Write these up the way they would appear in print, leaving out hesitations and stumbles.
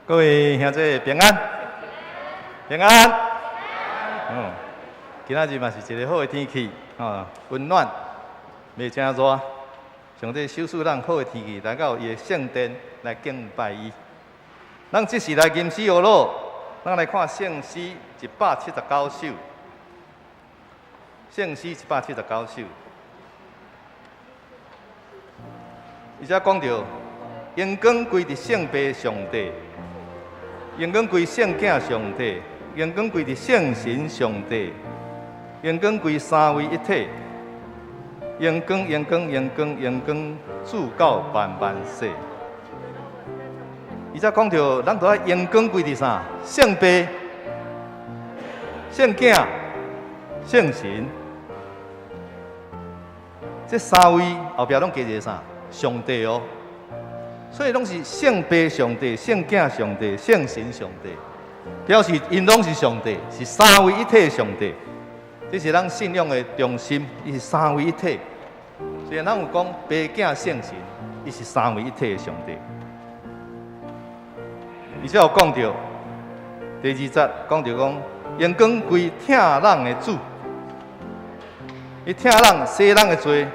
各位兄弟平安，平安。今仔日嘛是一个好的天气，温暖，袂真热。上帝赏赐咱好的天气，来到伊的圣殿来敬拜伊。咱即时来吟诗学路，咱来看圣诗179首。圣诗179首，伊遮讲到荣光归伫圣父上帝。荣光归圣子上帝，荣光归伫圣神上帝，荣光归三位一体，荣光荣光荣光荣光，至到万万世。伊则讲到，咱都要荣光归伫啥？圣父、圣子、圣神，这三位后壁拢加一个啥？上帝哦。所以拢是圣父上帝、圣子上帝、圣神上帝，表示因拢是上帝，是三位一体的上帝。这是咱信仰的中心，伊是三位一体。所以咱有讲父子圣神，伊是三位一体的上帝。而且有讲到第2节讲到讲，荣光归疼人的主，伊疼人、洗人的罪，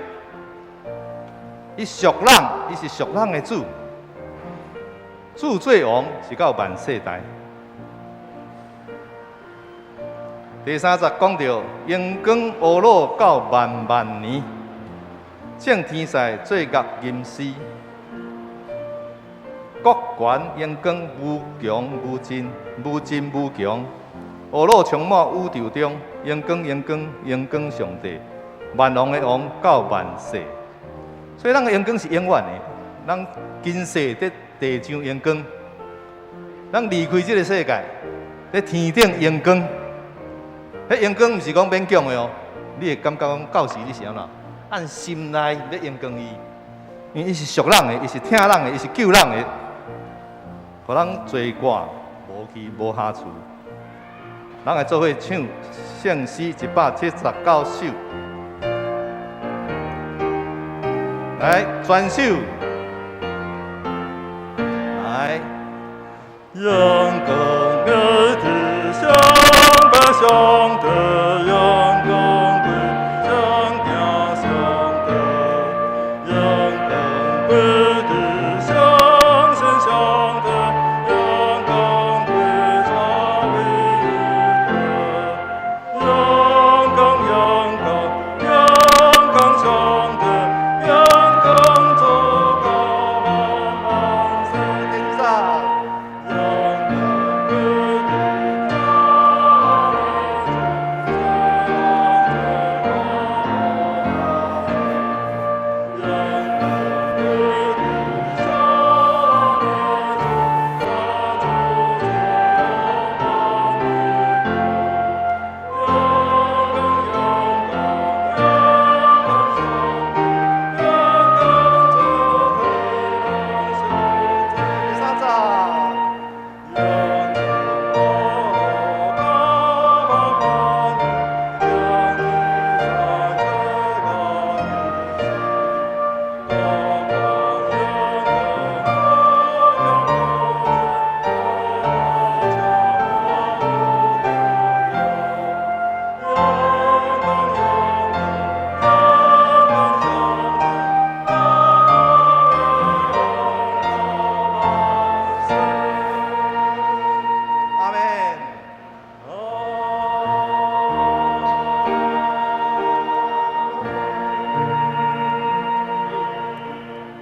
伊赎人，伊是赎人的主。主做王是到万世代。第3节讲到荣光乌落到万万年，正天赛做乐吟诗，国权荣光无强无尽，无尽无强，乌落充满宇宙中，荣光荣光荣光上帝，万王的王到万世。所以咱的荣光是永远的，咱今世在地上荣光，咱离开这个世界，在天顶荣光。迄荣光毋是讲勉强的哦，你会感觉讲到时你是安怎？按心内要荣光伊，因为伊是赎人的，伊是疼人的，伊是救人的，互咱罪过无去无下处。咱来做伙唱圣诗179首，来专首。阳光的地上百上的阳光归上家乡的阳光归地上身上的阳光归上唯一的阳光阳光阳光上的阳光走高万岁。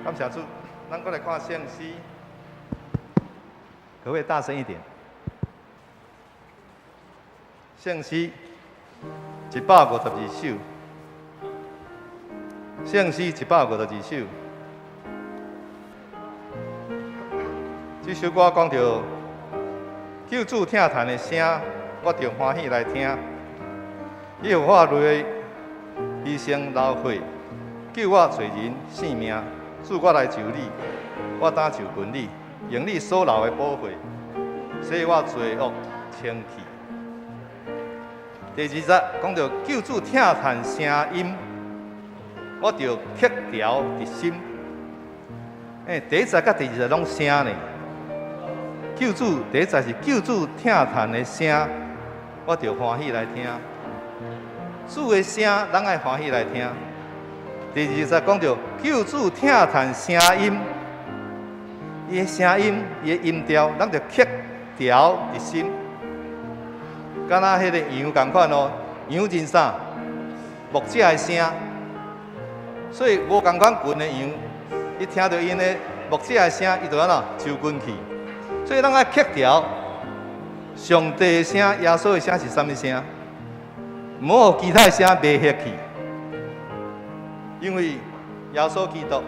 感谢主，咱过来看圣诗，可不可以大声一点？圣诗152首，圣诗152首。这首歌讲到救主疼叹的声，我着欢喜来听。伊互我泪牺牲流血，救我罪人性命。主我来就你，我当就群你，用你所流的宝血，使我罪恶清去。第2节讲到救主疼叹声音，我着刻条伫心。第1节甲第2节拢声呢，救主第一节是救主听叹的声，我就欢喜来听。主的声，人爱欢喜来听。第二节讲到救主听叹声音，伊的声音，伊的音调，咱就刻调伫心。敢若迄个羊共款哦，羊真啥？牧者的声，所以无共款群的羊，伊听到因的牧者的声，伊就安怎抽筋去。所以咱爱刻调，上帝的声、耶稣的声是啥物声？唔好互其他的声袂遐去，因为耶稣基督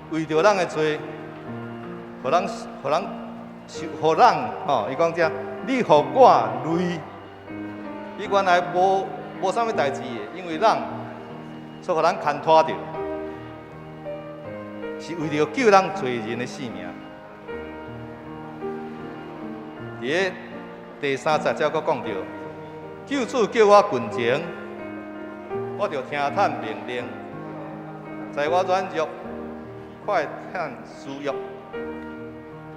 为着咱的罪，互咱吼，伊讲遮，你互我累，伊原来无啥物代志的，因为咱所互咱牵拖着，是为着救咱罪人的性命。伫第3节才佫讲到，救主叫我群情，我就听叹命令，在我软弱快叹需要，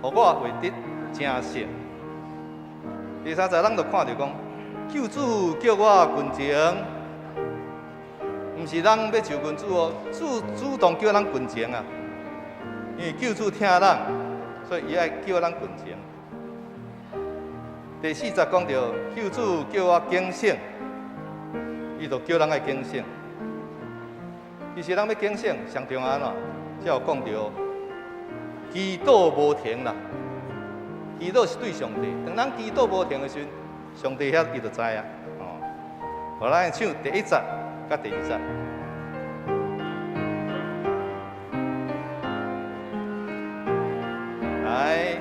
互我为得正胜。第3节咱就看着讲，救主叫我群情，毋是咱要求群主哦，主动叫咱群情啊，因为救主听咱，所以伊爱叫咱群情。第4节讲到，救主叫我警醒，伊就叫咱爱警醒。其实咱要警醒，上重要安怎？才有讲到，祈祷无停啦。祈祷是对上帝，当咱祈祷无停的时阵，上帝遐伊就知啊。哦，互咱唱第1节甲第2节。来。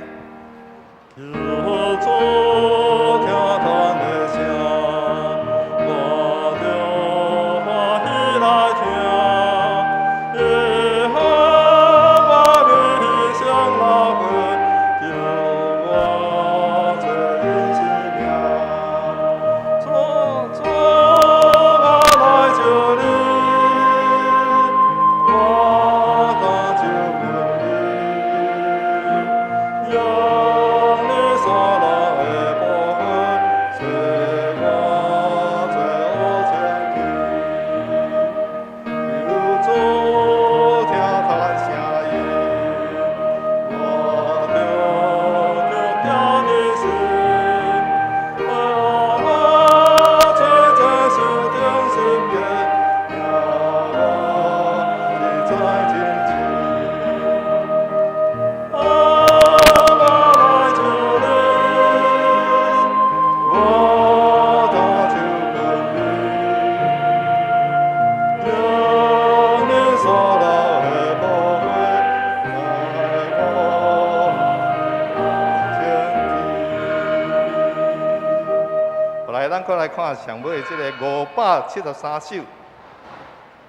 咱来看上尾的这个573首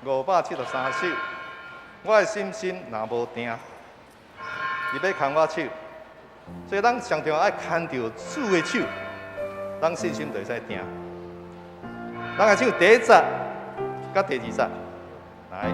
，573首。我的心若无定，伊要牵我手，所以咱上重要爱牵着主的手，咱信心就会使定。咱来唱第1节，甲第2节，来。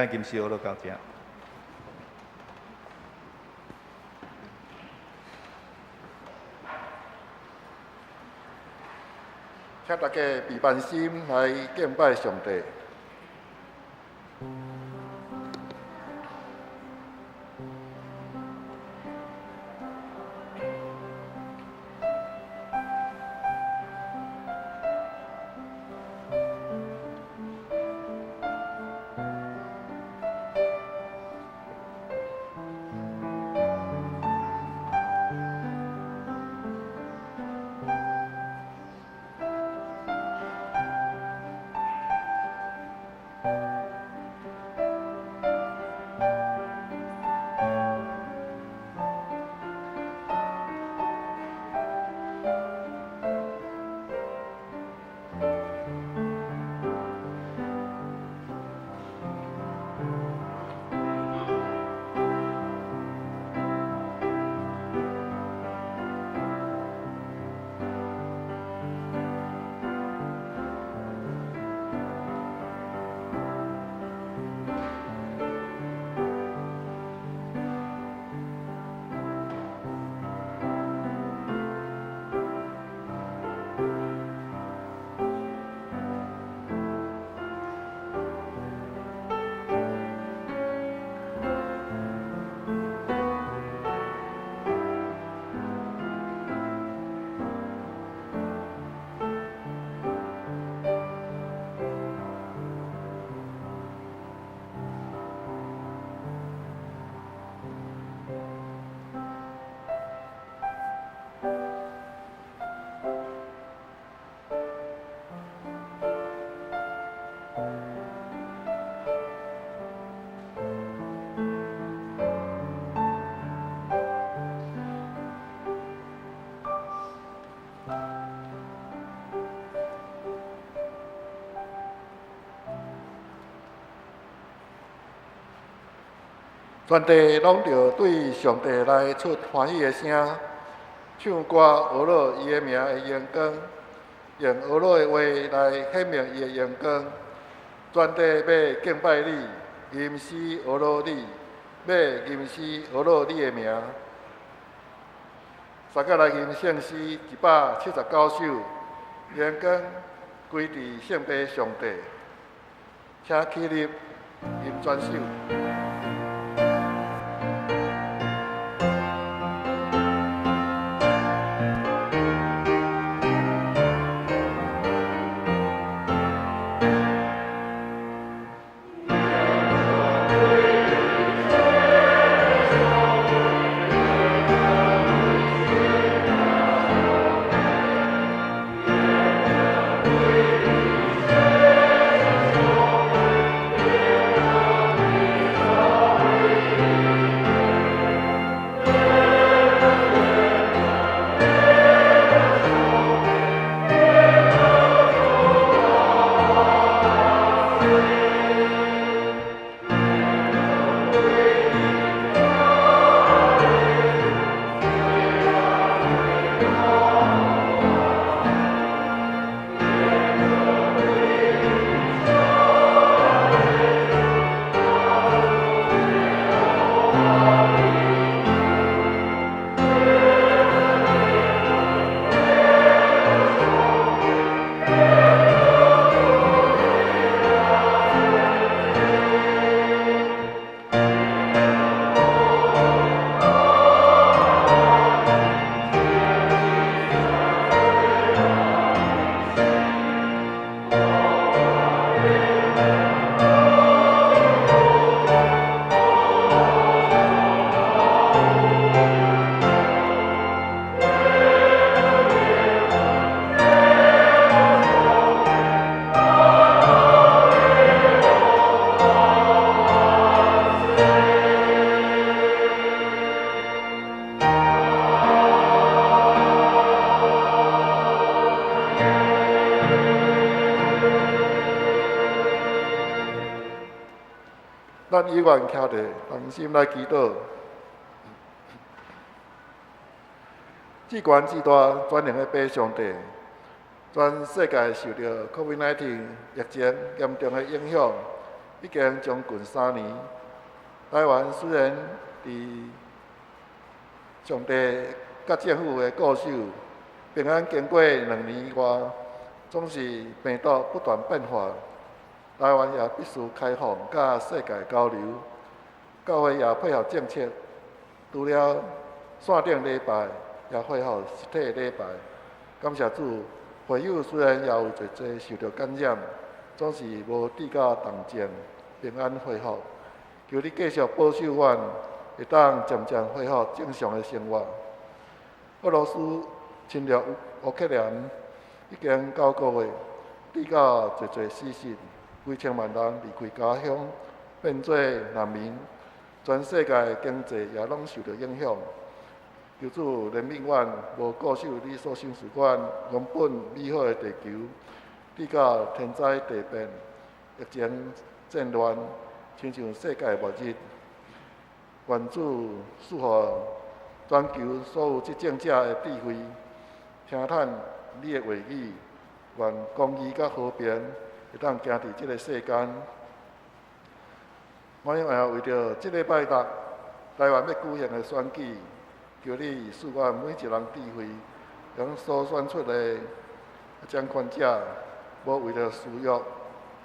请金丝鹅到遮。请大家备万心来敬拜上帝。全地拢着对上帝来出欢喜的声，唱歌学乐伊的名的荣光，用学乐的话来显明伊的荣光。全地要敬拜你，吟诗学乐你，要吟诗学乐你的名。三个来吟圣诗179首，荣光归伫圣帝上帝，请起立吟全首。咱依愿徛着同心来祈祷。至悬至大全能的爸上帝，全世界受到 COVID-19 疫情严重的影响，已经将近3年。台湾虽然伫上帝甲政府的固守，平安经过2年外，总是病毒不断变化，台湾也必须开放甲世界交流，教会也配合政策，除了线顶礼拜，也配合实体礼拜。感谢主，会友虽然也有侪侪受到感染，总是无抵到动静，平安恢复。求你继续保守阮，会当渐渐恢复正常的生活。俄罗斯侵略乌克兰已经9个月，抵到侪侪死伤，几千万人离开家乡，变做难民，全世界经济也拢受到影响。求主怜悯阮，无固守你所赏赐阮原本美好的地球，抵到天灾地变、疫情战乱，亲像世界末日。愿主赐予全球所有执政者的智慧，听叹你的话语，愿公义甲和平会当行伫即个世间。我也为着即礼拜六台湾要举行的选举，求你赐阮每一人智慧，将所选出的掌权者，无为了私欲，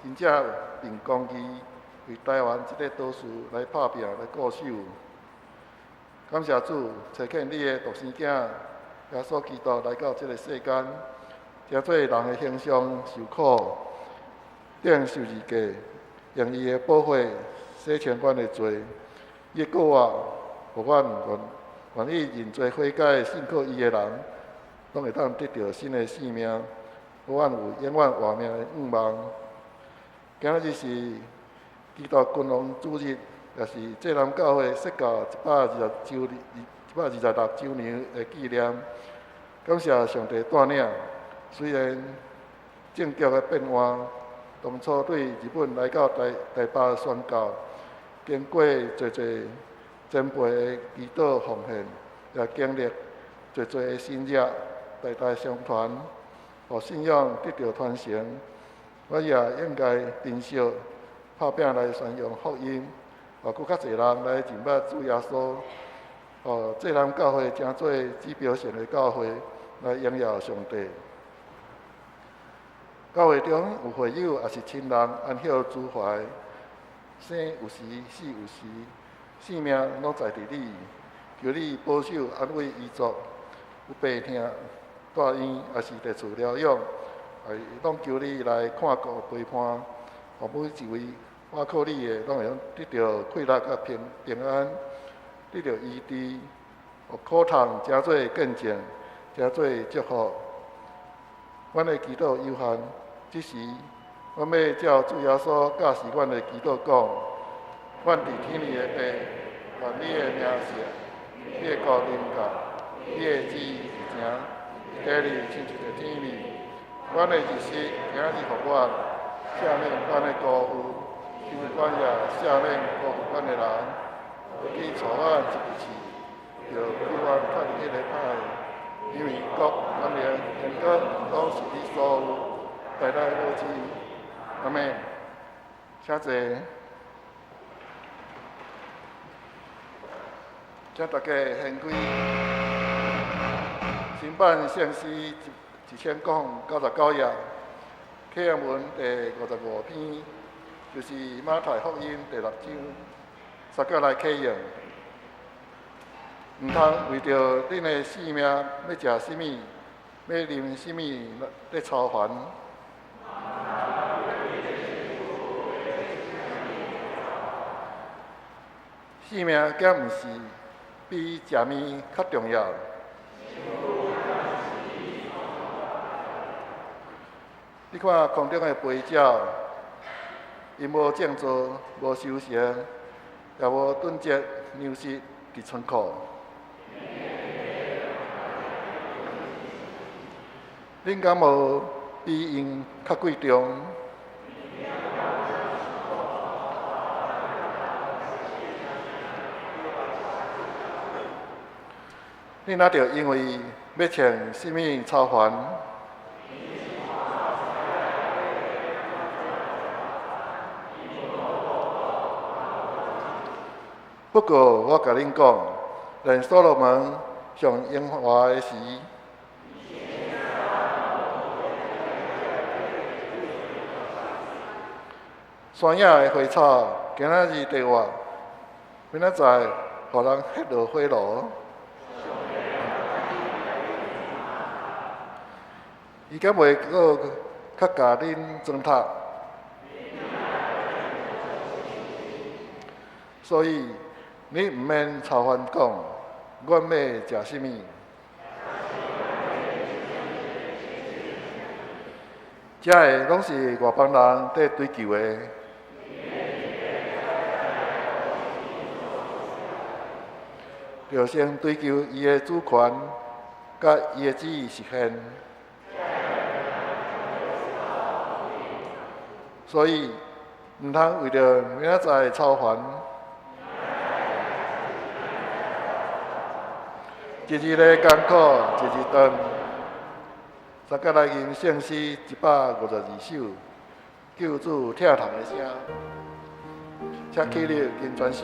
真正凭公义，为台湾这个岛屿来打拼、来固守。感谢主，差遣你的独生囝耶稣基督来到这个世间，成做人的形象受苦，顶受字架，用伊的宝血洗清阮的罪。伊的果啊，互阮愿意认罪悔改、信靠伊的人，拢会当得到新的生命，互阮有永远活命的愿望。今日是基督君王主日，也是济南教会设教126周年的纪念。感谢上帝带领，虽然政局的变换，当初对日本来到台北宣教，经过侪前辈的祈祷奉献，也经历侪的新约代代相传，互信仰得到传承。我也应该珍惜拍拼来宣扬福音，互更较侪人来认捌主耶稣，互济南教会成做指标性的教会，来荣耀上帝。教会中有会友，也是亲人，安享主怀，生有时，死有时，性命拢在伫你。求你保守安慰遗族，有病痛住院，也是在厝疗养，拢求你来看顾陪伴，互每一位倚靠你的，拢会得到快乐甲平安，得到医治，互苦痛成做见证，成做祝福。阮的祈祷有限，即时阮要照主耶稣教示阮的祈祷讲：阮伫天里的爸，愿你的名圣，你的国临到，你的旨意实成，家里亲像在天里。阮的日食，今日互阮，赦免阮的辜负，因为阮也赦免辜负阮的人，不去带阮入去，就叫阮脱离迄个歹。因为国、权力、荣光，拢是你所有，代代无尽。阿妹，请坐。请大家献归新版圣诗1099页，启示文第55篇，就是马太福音第6章，三角来启用。毋通为着恁的性命要食什么，要啉什么来操烦。性命敢毋是比食面较重要？你看空中的飞鸟，因无种作，无收成，也无囤积粮食伫仓库。恁敢无比因较贵重？恁若着因为要穿什么操烦？不过我甲恁讲，连所罗门上荣华的时，山野的花草，今仔日地活，明仔载互人ฮ็落火炉。伊敢袂阁较甲恁糟蹋，所以你毋免操烦讲，阮要食甚物？遮个拢是外邦人在追求的。要先追求伊的主权，甲伊的旨意实现。所以，毋通为着明仔载操烦，一日的艰苦一日长。三甲来吟圣诗152首，救主疼痛的声，请起立跟转手。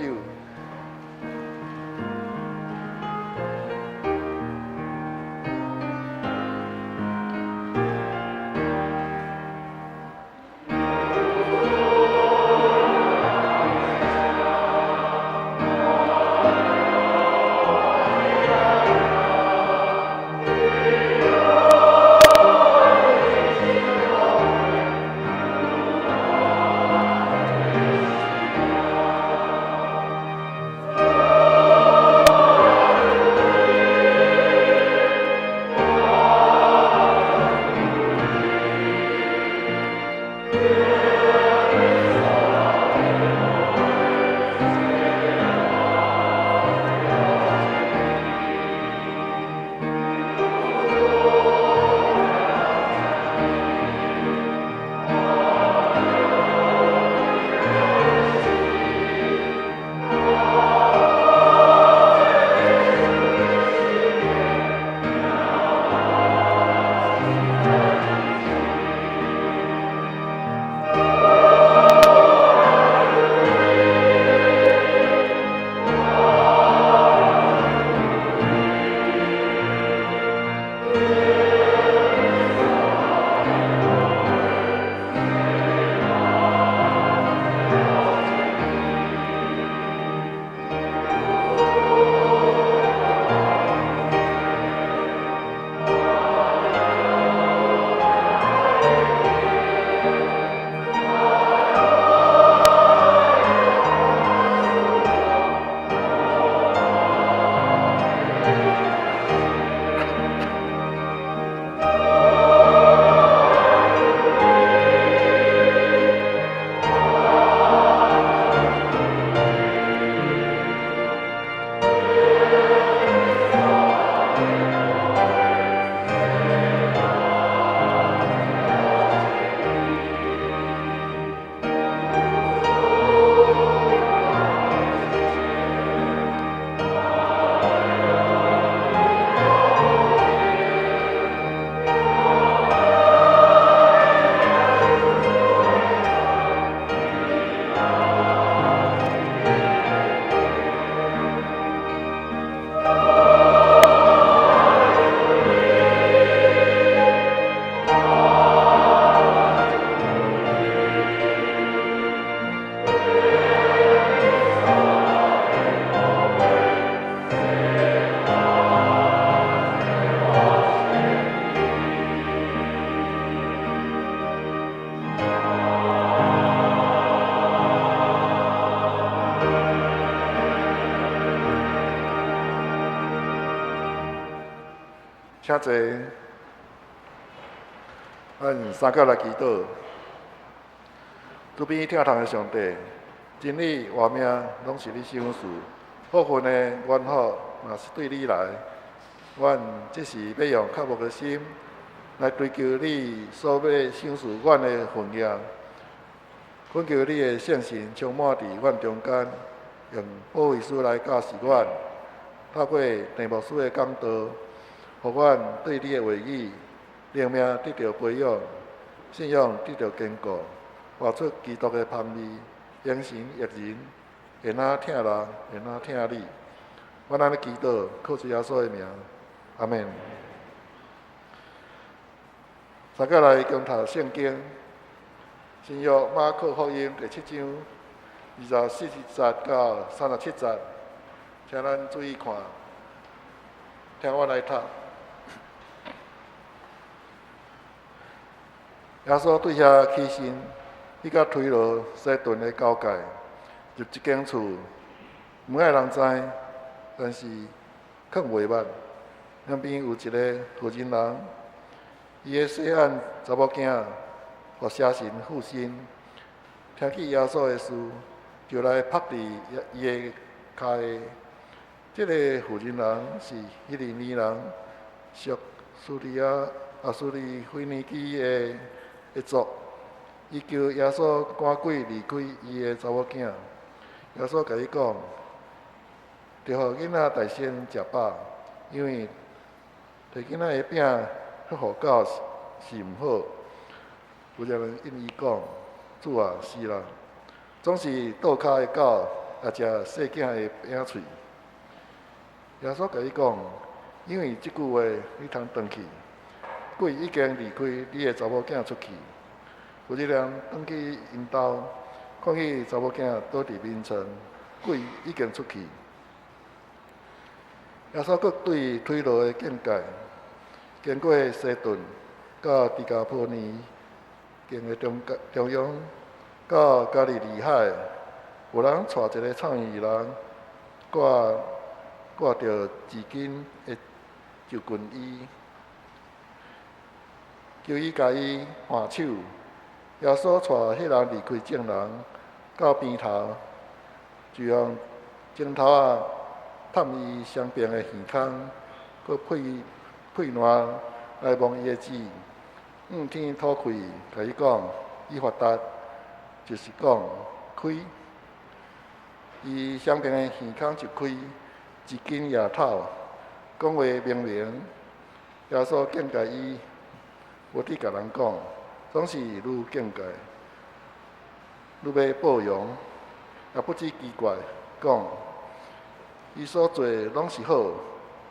请坐，咱三角来祈祷。主边疼痛的上帝，真理活命拢是你赏赐，福分的缘福若是对你来，阮即是要用较无的心来追求你所要赏赐阮的分量。恳求你的圣神充满伫阮中间，用保惠师来教示阮，透过地牧师的讲道，互阮对你的话语、灵命得到培养，信仰得到坚固，活出基督的盼味，言行悦人，会哪听人，会哪听你。我安尼祈祷，靠主耶稣的名，阿门。大家来共读圣经，新约马可福音第7章24节到37节，请咱注意看，听我来读。耶稣对遐起身，伊甲推罗西顿的交界，入一间厝，门外人知，但是藏袂捌。两边有一个妇人人，伊的细汉查某囝互邪神附身，听见耶稣的事，就来拍伫伊的骹下。这个妇人人是迄个年人，属苏利腓尼基的族。伊求耶稣赶鬼离开伊的查某囝。耶稣甲伊讲，着互囡仔大先食饱，因为摕囡仔的饼去互狗是毋好。有一个人应伊讲，主啊，是啦，总是倒骹的狗也食细囝的饼碎。耶稣甲伊讲，因为即句话你通转去，鬼已经离开你的查某囝出去。有一人转去因兜，看见查某囝倒伫面床，鬼已经出去。耶稣阁对推罗的境界，经过西顿到迪加波尼，经过中央到加利利海，有人带一个创意人，挂着纸巾的旧裙衣，叫伊甲伊换手。耶稣带迄人离开众人，到边头，就用镜头探伊双边的耳孔，佮配烂来摸伊的舌。天吐开，甲伊讲，伊发达，就是讲开。伊双边的耳孔就开，一根也透，讲话明明。耶稣警戒伊，无伫甲人讲。总是愈境界，愈要报扬，也不知奇怪，讲伊所做拢是好，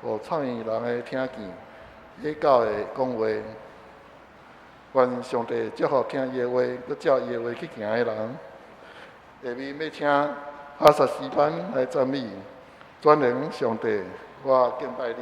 互创意人的听见，野狗的讲话，愿上帝祝福听伊的话，佮照伊的话去行的人。下面要请阿萨诗班来赞美，专荣上帝，我敬拜你。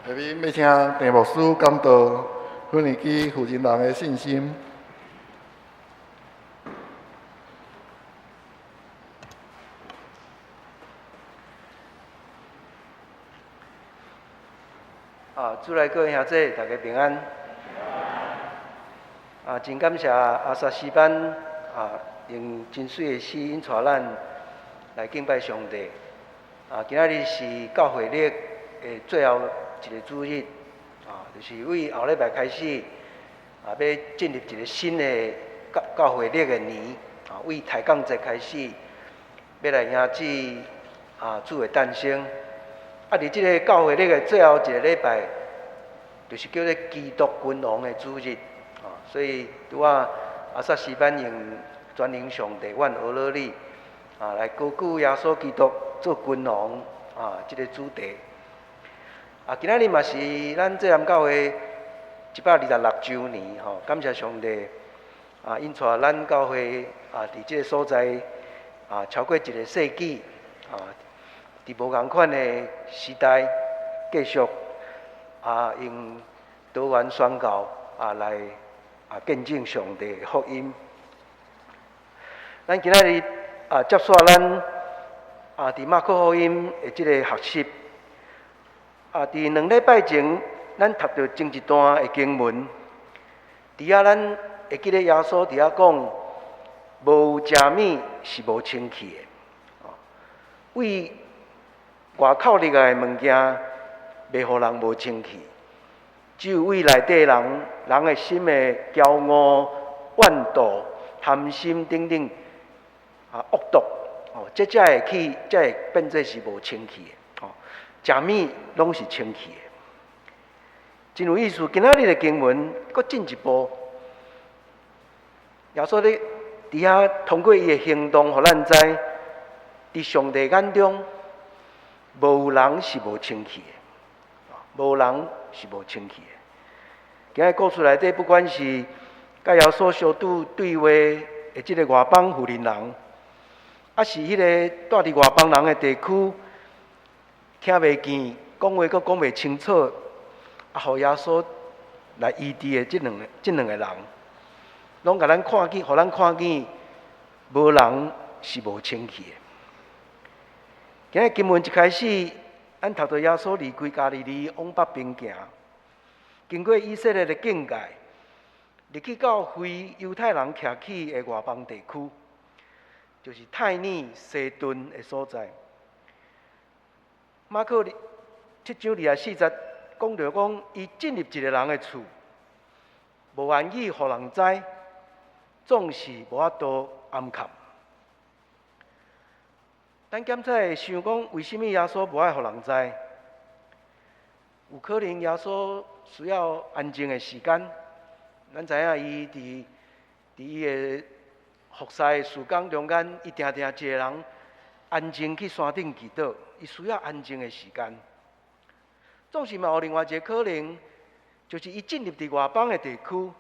下面要请陈牧师讲道分年期负责人的信心。主内各位兄弟，大家平安。真感谢阿萨诗班用真水的诗引带咱来敬拜上帝。今仔日是教会历的最后一个主日，就是为后礼拜开始，要进入一个新的教会历的年。为抬杠节开始，要来迎接主的诞生。伫即个教会历的最后一个礼拜，就是叫做基督君王的主日。所以拄阿萨诗班用专营上帝，阮俄罗里来高举耶稣基督做君王即个主题。今仔日嘛是咱这南教会126周年感谢上帝引带咱教会伫即个所在超过一个世纪伫无共款的时代，继续用多元宣教来见证上帝的福音。咱今仔日接续咱伫马可福音的即个学习。伫2礼拜前，咱读到前一段的经文，伫咱会记得耶稣伫讲，无有食物是无清气的。为外口入来的物件，袂互人无清气。只有为内底人的心的骄傲、怨妒、贪心等等恶毒，这才会变做是无清气的。食物拢是清气的，真有意思。今仔日的经文搁进一步，耶稣咧伫遐通过伊的行动，互咱知，伫上帝眼中，无人是无清气的，无人是无清气的。今日故事内底，不管是甲耶稣相拄对话的即个外邦妇人人，是迄个住伫外邦人的地区，听袂见，讲话阁讲袂清楚，互耶稣来医治的即两个人，拢甲咱看见，互咱看见，无人是无清气的。今日经文一开始，咱读到耶稣离开加利利往北边行，经过以色列的境界，入去到非犹太人徛起的外邦地区，就是泰尼西顿的所在。马可7章24节讲到讲，伊进入一个人的厝，无愿意互人知，总是无法度暗藏。咱检测会想讲，为什么耶稣无爱互人知？有可能耶稣需要安静的时间。咱知影伊伫伊的服侍的时间中间，伊定定一个人安静去山顶祈祷，伊需要安静的时间。总是嘛有另外一个可能，就是伊进入伫外邦的地区，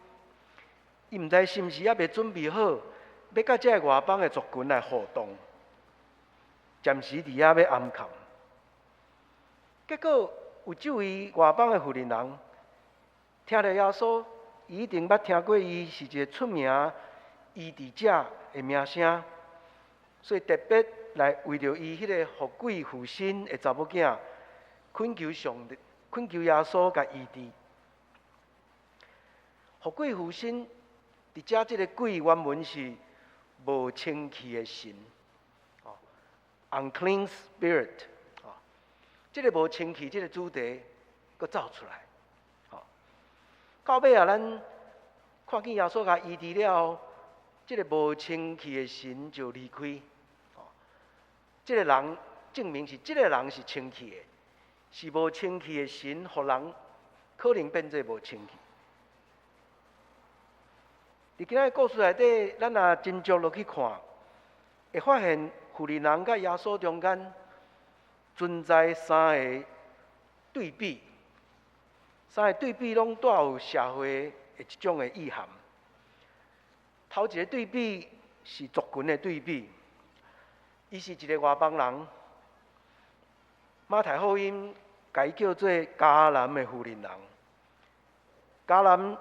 伊毋知是毋是还未准备好，要甲这个外邦的族群来互动，暂时伫遐要暗藏。结果有这位外邦的妇人人，听到耶稣，伊一定捌听过伊是一个出名医治者的名声，所以特别来为着伊迄个富贵负心的查某囝，恳求耶稣甲医治。富贵负心，伫遮即个贵原文是无清气的神，unclean spirit。即个无清气，即个主题，佫走出来。到尾啊，咱看见耶稣甲医治了后，即个无清气的神就离开。即个人证明是，即个人是清气的，是无清气的神，互人可能变做无清气。伫今仔故事内底，咱若斟酌落去看，会发现妇人人甲耶稣中间存在三个对比，三个对比拢带有社会的一种的意涵。头一个对比是族群的对比，伊是一个外邦人。马太福音该叫做迦南的富人人。迦南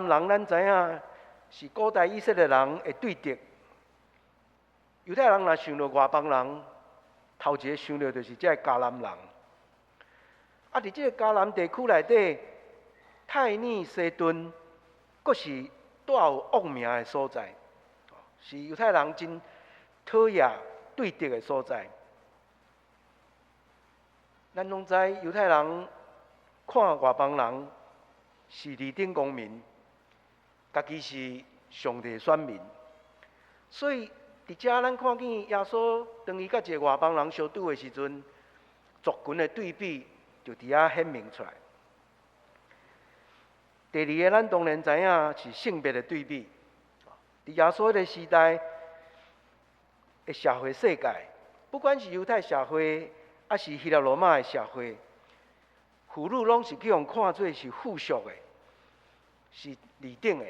人，咱知影是古代以色列人的对敌。犹太人若想到外邦人，头一个想到就是这迦南人。啊，伫这个迦南地区内底，泰尼西顿，阁是带有恶名的所在，是犹太人真讨厌对敌的所在。咱拢知犹太人看外邦人是二等公民，家己是上帝选民，所以伫遮咱看见耶稣当伊甲一个外邦人相拄的时阵，族群的对比就伫遐显明出来。第二个，咱当然知影是性别的对比。伫耶稣的时代的社会世界，不管是犹太社会，还是希腊罗马的社会，妇女拢是去用看做是附属的，是二等的。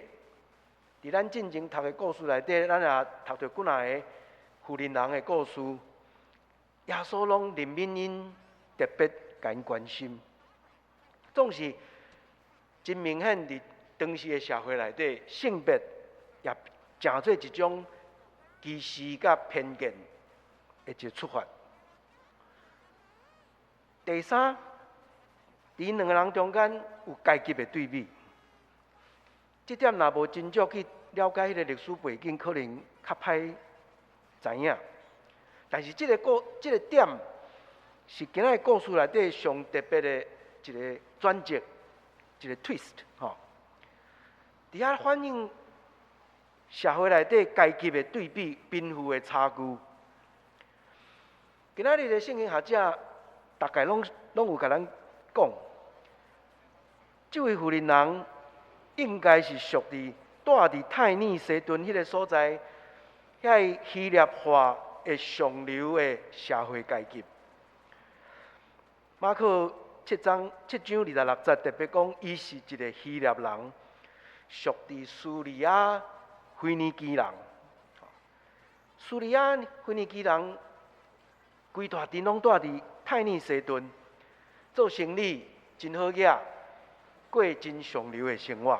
伫咱进前读的故事内底，咱也读到几若个妇人人的故事，耶稣拢怜悯因，特别甲因关心，总是真明显伫当时的社会内底，性别也成做一种歧视甲偏见的一个出发。第三，伫两个人中间有阶级的对比，这点若无真足去了解迄个历史背景，可能较歹知影。但是这个点是今仔个故事内底上特别的一个转折，一个 twist 吼。伫遐反映社会内底阶级的对比、贫富的差距。今仔日的圣经学者大概拢有甲咱讲，这位妇人人应该是属于住伫泰尼西顿迄个所在，遐希腊化的上流的社会阶级。马可7章26节特别讲，伊是一个希腊人，属伫苏利亚腓尼基人。苏利亚腓尼基人规大阵拢住伫泰尼西顿，做生意真好业，过真上流的生活。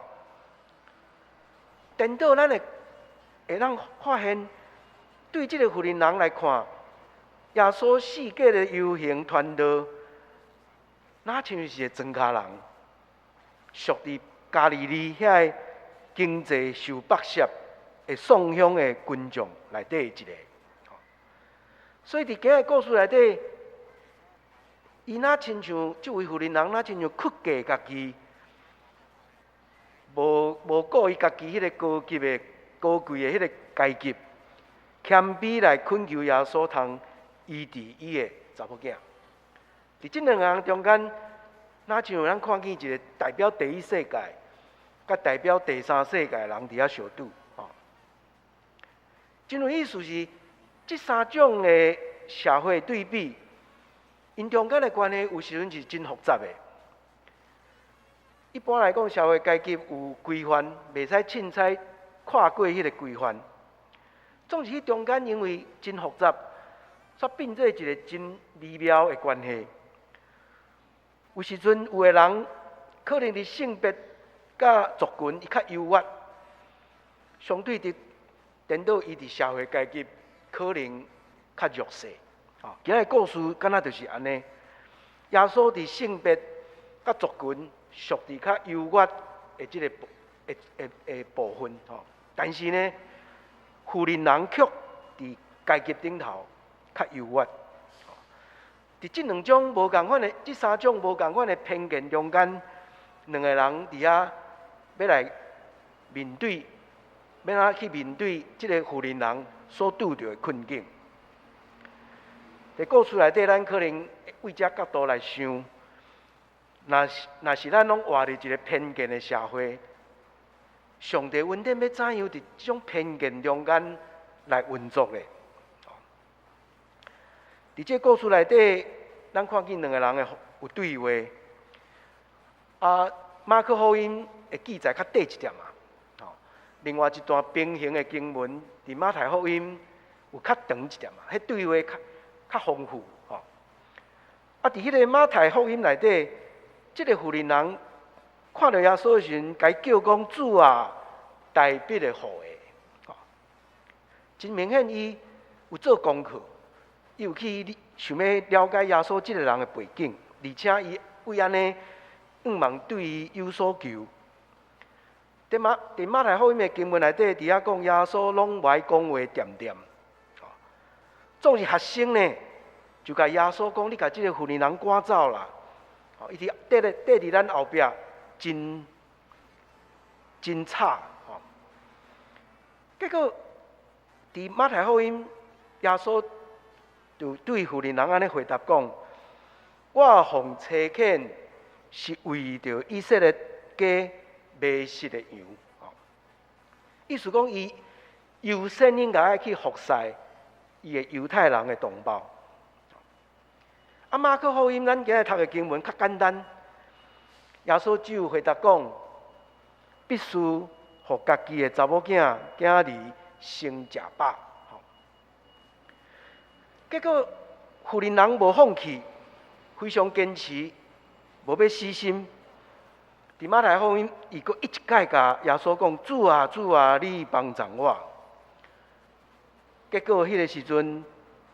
颠倒咱会当发现，对这个妇人人来看，耶稣世界的游行传道，哪像是个庄稼人，属伫加利利遐经济受剥削的宋乡的群众内底一个。所以伫今日故事内底，伊哪亲像这位妇人人，哪亲像屈价家己，无顾伊家己迄个高贵的迄个阶级，谦卑来恳求耶稣通医治伊的查某囝。伫这两个人中间，哪像咱看见一个代表第一世界，甲代表第三世界的人伫遐相拄，真有意思是，这三种的社会对比，因中间的关系有时阵是真复杂的。一般来讲，社会阶级有规范，袂使凊彩跨过迄个规范。总是迄中间因为真复杂，煞变做一个真微妙的关系。有时阵有的人可能伫性别甲族群伊较优越，相对的颠倒伊伫社会阶级可能较弱势。今日故事敢若就是安尼。耶稣伫性别甲族群属伫较优越的即个部分，但是呢，妇人人却伫阶级顶头较优越。伫即两种无共款的，即三种无共款的偏见中间，两个人伫遐要来面对，要哪去面对即个妇人人所拄着的困境。在故事内底，咱可能为这角度来想，若是咱拢活伫一个偏见的社会，上帝恩典要怎样伫这种偏见中间来运作呢？伫这故事内底，咱看见两个人的有对话。马可福音的记载较短一点啊。另外一段平行的经文，伫马太福音有较长一点啊。迄对话较丰富。伫迄个马太福音内底，即个妇人人看到耶稣的时阵，该叫讲主啊，代笔的互的，真明显伊有做功课，伊有去想要了解耶稣即个人的背景，而且伊为安尼望对伊有所求。伫马太福音的经文内底，伫遐讲耶稣拢无爱讲话点点，总是学生呢，就甲耶稣讲：你甲即个妇人人赶走啦！伊伫伫咱后壁，真吵。结果伫马太福音，耶稣就对妇人人安尼回答讲：我奉差遣是为着以色列家迷失的羊。意思讲，伊优先应该去服侍伊的犹太人的同胞。马可福音咱今日读的经文较简单，耶稣只有回答讲，必须互家己的查某囝、囝儿先食饱。结果妇人人无放弃，非常坚持，无要死心。伫马太福音，伊阁一概甲耶稣讲：主啊，主啊，你帮助我。结果迄个时阵，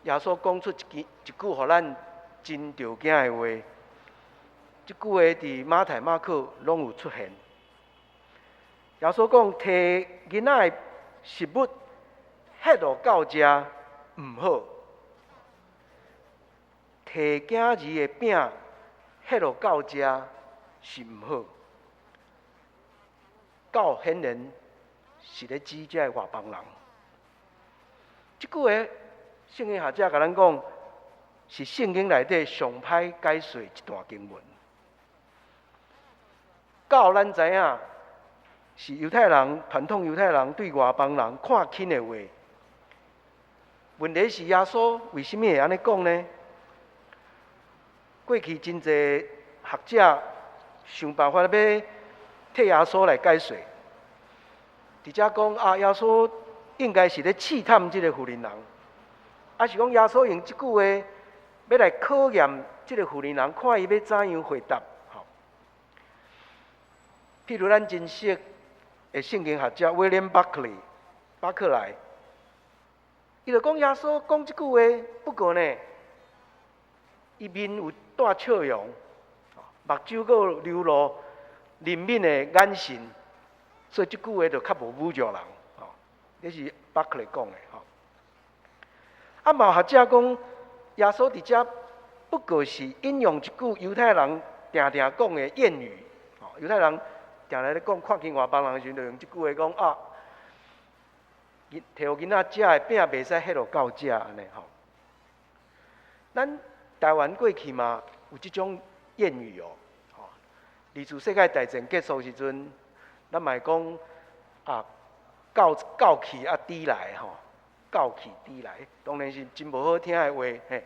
耶稣讲出一句互咱真着惊的话。即句话伫马太、马可拢有出现。耶稣讲：摕囡仔的食物迄落到食毋好，摕囝儿的饼迄落到食是毋好。教显然是咧指这个外邦人。即句话，圣经学者甲咱讲，是圣经内底上歹解说一段经文。教咱知影，是犹太人传统犹太人对外邦人看轻的话。问题是耶稣为什么会安尼讲呢？过去真侪学者想办法要替耶稣来解说，伫遮讲啊，耶稣应该是咧试探即个妇人人，还是讲耶稣用即句话要来考验即个妇人人，看伊要怎样回答。譬如咱真熟的圣经学者威廉巴克莱，伊就讲耶稣讲即句话，不过呢，伊面有带笑容，目睭佫流露怜悯的眼神，所以即句话就较无侮辱人。这是巴克莱讲的。嘛有学者讲，耶稣伫遮不过是引用一句犹太人常常讲的谚语。犹太人常常咧讲，看见外邦人的时候，就用即句话讲啊，摕互囡仔食的饼袂使迄落到食安尼吼。咱台湾过去嘛有即种谚语哦。二次世界大战结束时阵，咱嘛会讲啊，教气啊猪来吼，教气猪来，当然是真无好听的话嘿。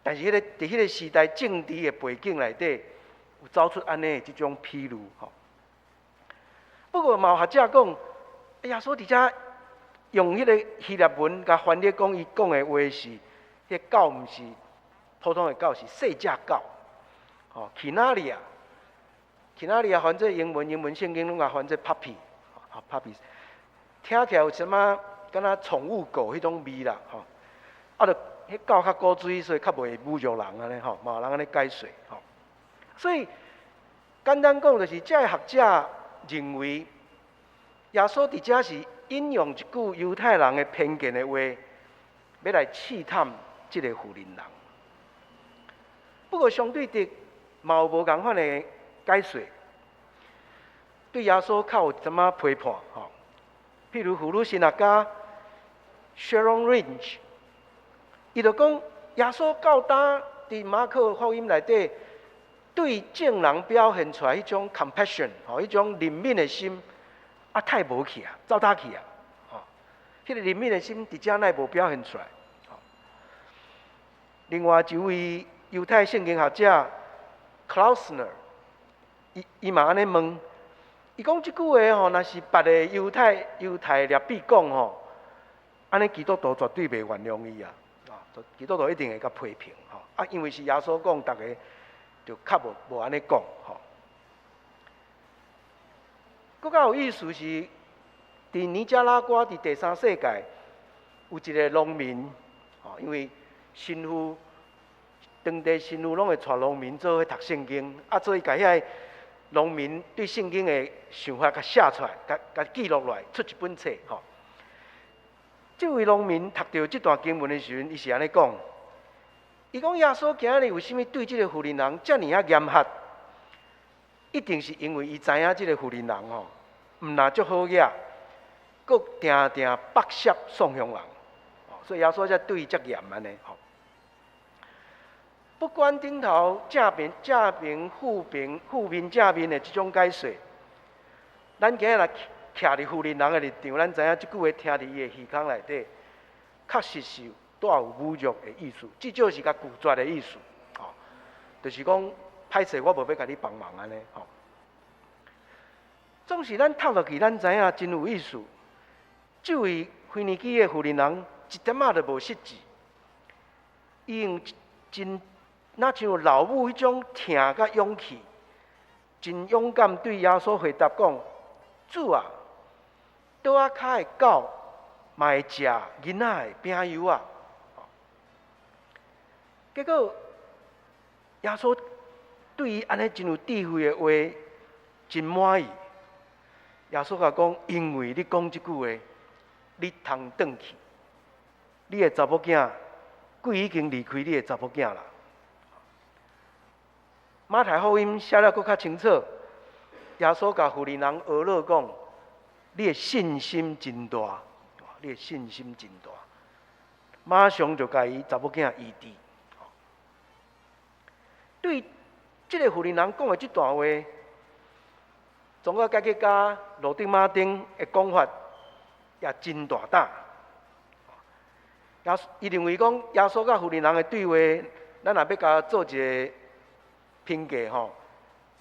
但是伫迄个时代政治的背景内底，有走出安尼的即种披露吼。不过嘛有学者讲，耶稣伫遮用迄个希腊文甲翻译讲，伊讲的话是，迄狗毋是普通的狗，是细只狗，去哪里啊？去哪里啊？翻做英文圣经拢甲翻做 puppy，puppy， 听起来有什么敢若宠物狗迄种味啦，就迄狗较古锥，所以较袂侮辱人安尼嘛有人安尼解说所以简单讲，就是这学者认为，耶稣伫遮是引用一句犹太人的偏见的话，要来试探这个妇人人。不过相对的，嘛有无共款的解说，对耶稣较有怎么批判譬如妇女神学家 Sharon Lynch， 伊就讲耶稣到呾伫马可福音内底，对众人表现出来迄种 compassion， 迄种怜悯的心，太无去啊，糟蹋去啊，迄个怜悯的心伫遮乃无表现出来。另外一位犹太圣经学者 Klausner， 伊嘛安尼问，伊讲即句话若是别个犹太律比讲安尼基督徒绝对袂原谅伊啊，基督徒一定会甲批评啊，因为是耶稣讲，大家就较无安尼讲吼。更较有意思是，伫尼加拉瓜伫第三世界有一个农民，吼，因为神父当地神父拢会带农民做去读圣经，啊，所以甲遐农民对圣经的想法甲写出来，甲记录落来，出一本册吼。这位农民读到这段经文的时阵，伊是安尼讲：，伊讲耶稣今日为什么对这个妇人人遮尔啊严苛？一定是因为伊知影这个妇人人吼，毋但足好野，佫定定剥削送向人，所以耶稣才对伊遮严安尼吼。不管顶头正面、负面、正面的这种解说，咱今日来徛伫妇人人的立场，咱知影即句话听伫伊的耳孔内底，确实是带有侮辱的意思，至少是甲拒绝的意思，吼，就是讲歹势，我无要甲你帮忙安尼，吼。总是咱读落去，咱知影真有意思。这位腓尼基的妇人人一点仔都无失志，伊用真那像老母迄种疼甲勇气，真勇敢对耶稣回答讲：“主啊，倒仔骹的狗嘛会食囡仔的饼油啊！”结果耶稣对伊安尼真有智慧的话，真满意。耶稣甲讲：“因为你讲即句话，你通转去，你的查某囝鬼已经离开你的查某囝啦。”马太福音写了佫较清楚，耶稣甲妇人人学了讲：“你的信心真大，你的信心真大。”马上就甲伊查某囝医治。对这个妇人人讲的这段话，总个解决家罗丁马丁的讲法也真大胆。伊认为讲耶稣甲妇人人的对话，咱若要甲做一个评价吼，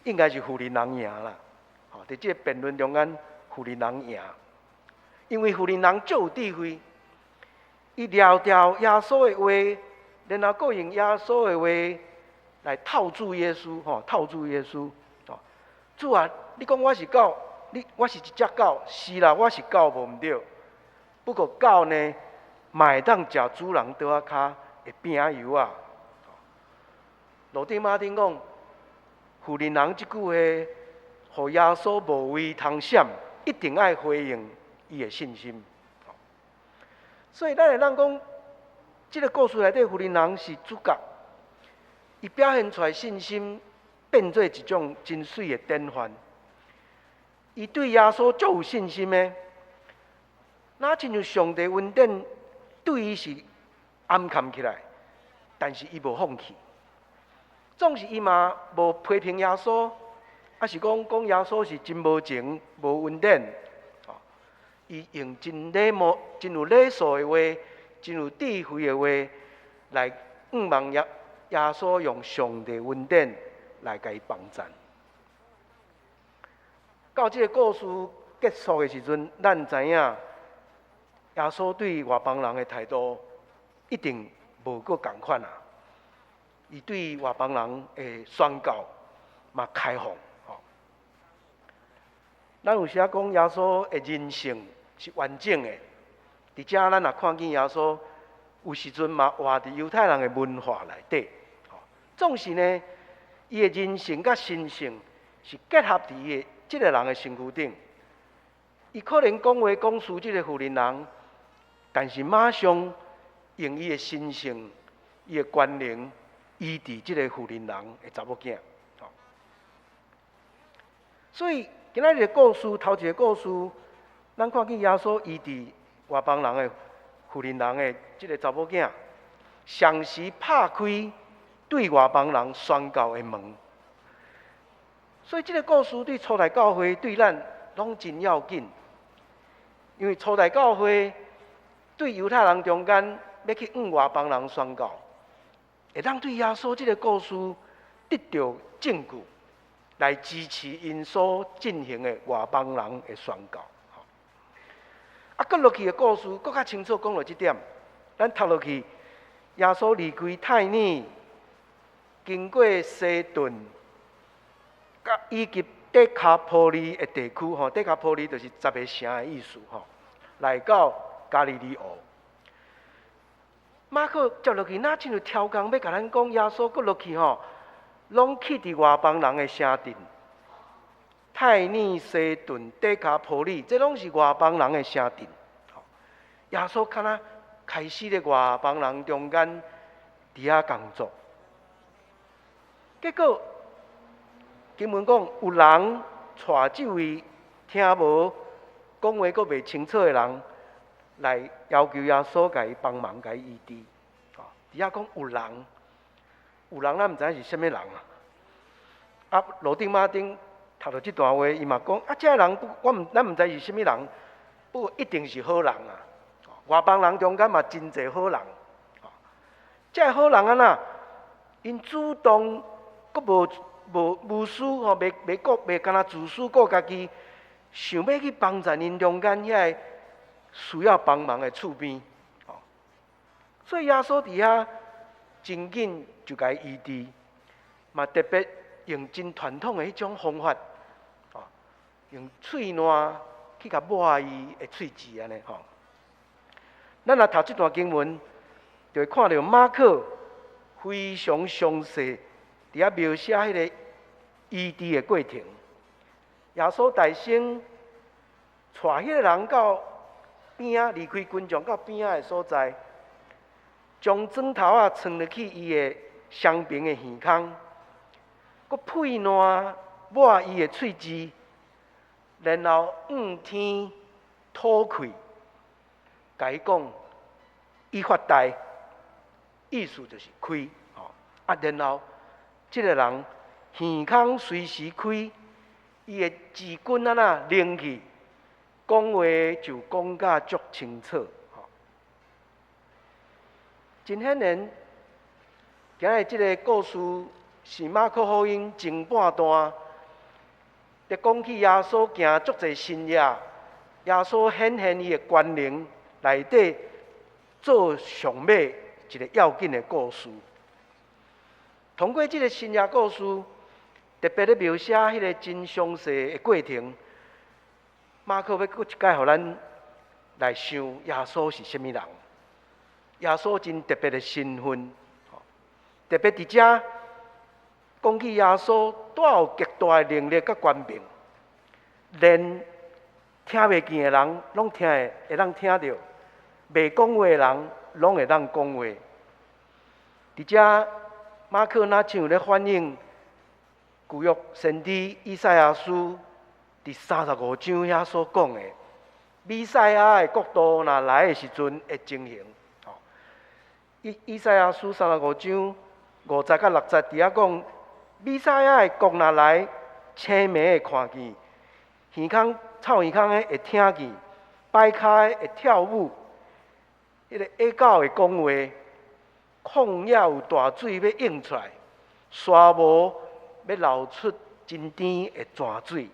应该是妇人人赢啦。吼，伫这个辩论中间，妇人人赢，因为妇人人足有智慧，伊了掉耶稣的话，然后佫用耶稣的话来套住耶稣，吼，套住耶稣。吼，主啊，你讲我是狗，我是一只狗，是啦，我是狗无毋对。不过狗呢，嘛会当食主人桌仔骹的饼油啊。罗丁马丁讲，妇人人即句话，互耶稣无位通闪，一定爱回应伊的信心。所以咱会当讲，这个故事内底妇人人是主角，伊表现出来信心，变做一种真水的典范。伊对耶稣足有信心的，那亲像上帝恩典对伊是暗藏起来，但是伊无放弃。总是伊嘛无批评耶稣，还是讲耶稣是真无情、无恩典。伊用真礼貌、真有礼数的话，真有智慧的话，来望耶稣用上帝恩典来甲伊帮赞。到这个故事结束的时阵，咱知影耶稣对外邦人的态度一定无佫同款啊！伊对外邦人的宣告嘛开放。咱有时讲耶稣的人性是完整的，而且咱也看见耶稣有时阵嘛活伫犹太人的文化内底。总是呢，伊的人性甲神性是结合伫伊的这个人的身躯顶。伊可能讲话讲述这个妇人人，但是马上用伊的神性、伊的权能医治这个妇人人的查某囝。所以今仔日的故事，头一个故事，咱看见耶稣医治外邦人的妇人人的这个查某囝，详时拍开对外邦人宣告的门。所以这个故事对初代教会对咱拢真要紧，因为初代教会对犹太人中间要去向外邦人宣告，会当对耶稣这个故事得到证据，来支持因所进行的外邦人的宣告。啊，搁落去的故事，搁较清楚讲落这点。咱读落去，耶稣离开太尼，经过西顿，甲以及德卡波利的地区吼，德卡波利就是10个城的意思吼，来到加利利湖。马可接落去，哪真有超工要甲咱讲耶稣搁落去吼，拢去伫外邦人的城镇，泰尼、西顿、德卡波利，这拢是外邦人的城镇。耶稣敢若开始咧外邦人中间伫遐工作，结果经文讲有人带这位听无讲话阁袂清楚的人来要求耶稣甲伊帮忙甲伊医治。伫遐讲有人咱毋知是啥物人啊？啊，罗丁马丁读到即段话，伊嘛讲啊，这人咱毋知是啥物人，不过一定是好人啊。外邦人中间嘛真侪好人，这好人啊呐，因主动阁无私吼，袂干那自私顾家己，想要去帮助因中间遐需要帮忙的厝边，所以耶稣伫遐真紧就甲伊医治，嘛特别用真传统的迄种方法，用喙烂去甲抹伊的喙齿安尼吼。咱若读这段经文，就会看到马可非常详细伫遐描写迄个医治的过程。耶稣大声带迄个人到边仔，离开群众到边仔的所在，将砖头啊藏入去伊的双边的耳孔，佮配烂抹伊的喙齿，然后向天吐气。甲伊讲，伊发呆，意思就是开，然后即个人耳孔随时开，伊的指根啊那灵去，讲话就讲甲足清楚，真显然，今日即个故事是马可福音前半段，在讲起耶稣行足侪新业，耶稣显现伊的权能。内底做上尾一个要紧的故事，通过这个新约故事，特别咧描写迄个真详细的过程。马可要搁一摆，互咱来想耶稣是啥物人？耶稣真特别的身份，特别伫遮讲起耶稣带有极大的能力甲权柄，连听袂见的人拢会当听到。袂讲话的人，拢会当讲话。伫遮，马可哪像咧反映旧约先知以赛亚书第35章遐所讲的，弥赛亚的国度若来的时阵会情形。以赛亚书35章50到60伫遐讲，弥赛亚的国若来，青眉会看见，臭耳孔的会听见，摆骹的会跳舞。迄个野狗会讲话，旷野有大水要涌出来，沙漠要流出真甜的泉水。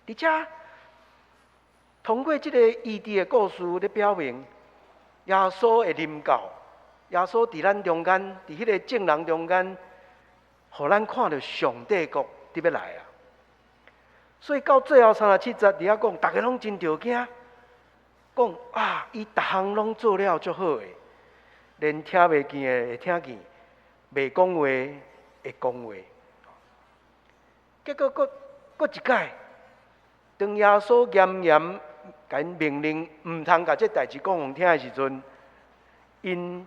而且通过这个医治的故事咧表明，耶稣的临到，耶稣伫咱中间，伫迄个众人中间，互咱看到上帝国伫要来啊！所以到最后37节伫遐讲，大家拢真着惊。讲啊，伊逐项拢做了足好诶，连听袂见诶会听见，袂讲话会讲话。结果搁一摆，当耶稣严严甲因命令毋通甲这代志讲互听诶时阵，因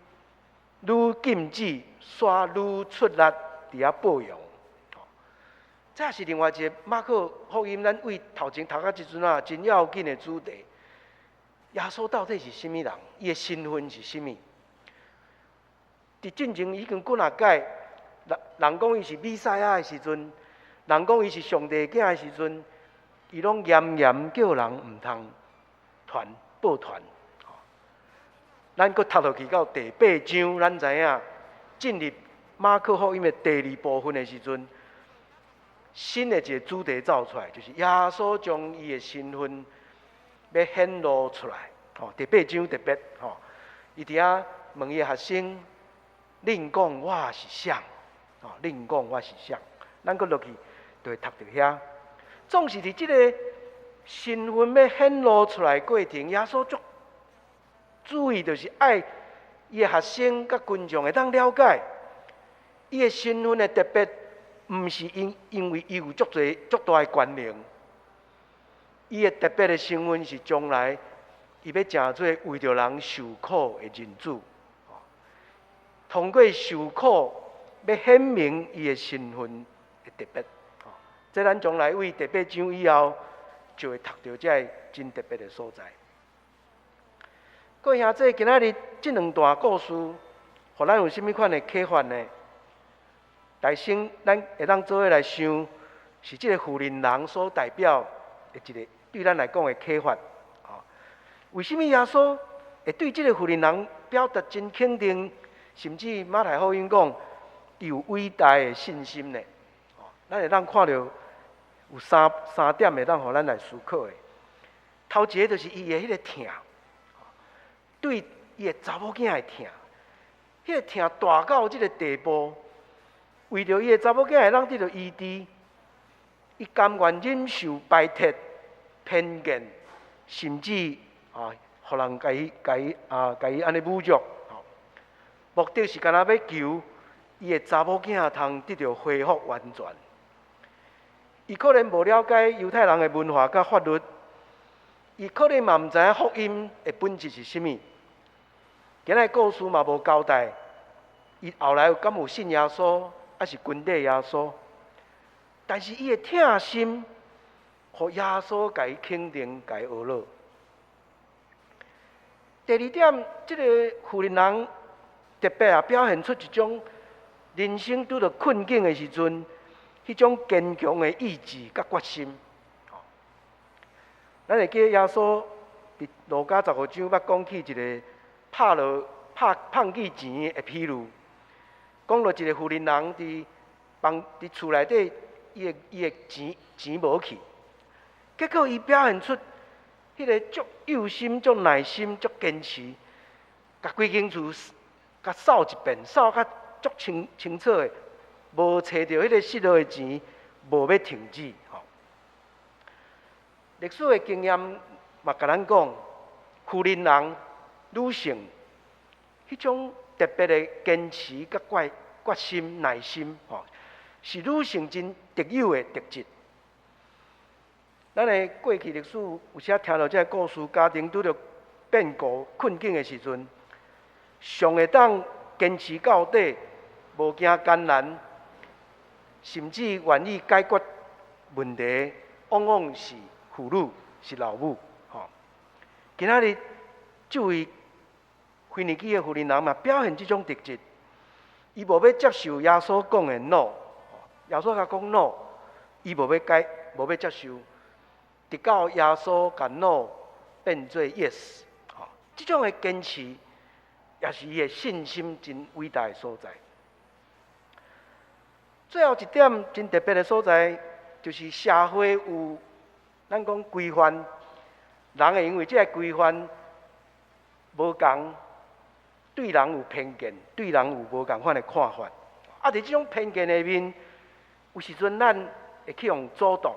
愈禁止，煞愈出力伫遐报用。这也是另外一个马可福音，咱为头前读到即阵啊，真要紧诶主题。耶稣到底是啥物人？伊的身份是啥物？伫进前已经几若届，人讲伊是弥赛亚的时阵，人讲伊是上帝囝的时阵，伊拢严严叫人毋通报传。咱搁读落去到第8章，咱知影进入马可福音的第2部分的时阵，新的一个主题走出来，就是耶稣将伊的身份。要显露出来，第8章特别，伊伫遐问伊的学生，恁讲我是谁？恁讲我是谁？咱搁落去就会读到遐。总是伫即个身份要显露出来过程，耶稣足注意，就是爱伊的学生甲群众会当了解，伊的身份的特别，毋是因为伊有足大的权能，伊的特别的身份是将来伊要成做为着人受苦的人子。通过受苦，要显明伊的身份的特别。这咱将来为第8章以后，就会读到这真特别的所在。各位兄弟，今仔日这两段故事，互咱有甚物款的启发呢？大先，咱会当做伙来想，是这个富人人所代表的一个对咱来讲的启发。为什么耶稣会对这个富人人表达真肯定？甚至马太福音讲，伊有伟大的信心呢？咱会当看到有三点会当互咱来思考的。头一个就是伊的迄个疼，对伊的查某囝的疼，迄个疼大到即个地步，为着伊的查某囝会当得到医治，伊甘愿忍受排斥、偏见，甚至互人甲伊安尼侮辱。目的是干那要求伊的查某囝通得到恢复完全。伊可能无了解犹太人的文化甲法律，伊可能嘛毋知影福音的本质是啥物。今日故事嘛无交代，伊后来敢有信耶稣，还是跟底耶稣？但是伊的疼心，互耶稣甲伊肯定，甲伊学乐。第二点，这个富人人特别表现出一种人生拄到困境的时阵，迄种坚强的意志甲决心。咱会记得耶稣伫路加15章捌讲起一个胖记钱的譬如，讲到一个富人人伫厝内底，伊的钱无去，结果伊表现出迄个足有心、足耐心、足坚持，甲规间厝甲扫一遍，扫甲足清楚的，无找到迄个失落的钱，无要停止。历史的经验嘛，甲咱讲，富人人女性迄种特别的坚持、甲决心、耐心，是女性真特有的特质。咱的过去历史有时听到这个故事，家庭拄着变故、困境的时阵，上会当坚持到底，无惊艰难，甚至愿意解决问题，往往是妇女，是老母。今仔日这位腓尼基的妇人人嘛，表现这种特质，伊无要接受耶稣讲的 no， 耶稣甲讲 no， 伊无要接受。直到耶稣甲 no 变做 yes， 这种的坚持，也是伊的信心真伟大的所在。最后一点真特别的所在，就是社会有咱讲规范，人会因为这个规范无同，对人有偏见，对人有无同款的看法。伫这种偏见下面，有时阵咱会去用阻挡。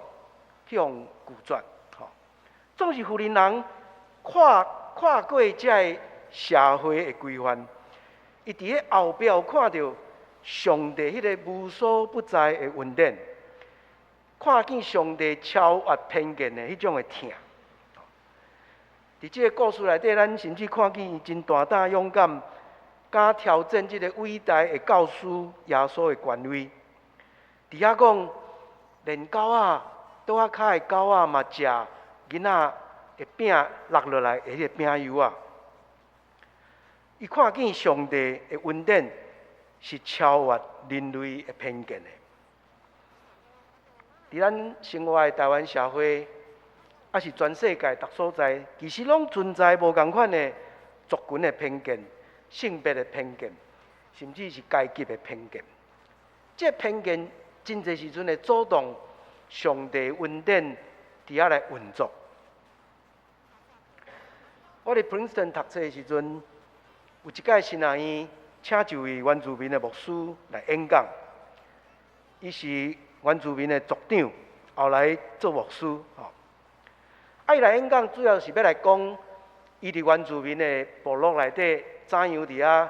去用拒绝，总是富人人跨过这个社会的规范，伊伫咧后壁有看到上帝迄个无所不在的恩典，看见上帝超越偏见的迄种的疼。伫这个故事内底，咱甚至看见伊真大胆勇敢，敢挑战这个伟大的教师耶稣的权威。伫遐讲，连狗仔。倒仔骹的狗仔嘛食囡仔的饼落落来的迄个饼油啊！伊看见上帝的恩典是超越人类的偏见的。伫咱生活的台湾社会，还是全世界各所在，其实拢存在无共款的族群的偏见、性别的偏见，甚至是阶级的偏见。这偏见真侪时阵会阻挡上帝恩典伫遐来运作。我伫 Princeton 读册的时阵，有一届新学院请一位原住民的牧师来演讲。伊是原住民的族长，后来做牧师。伊来演讲主要是要来讲，伊伫原住民的部落内底怎样伫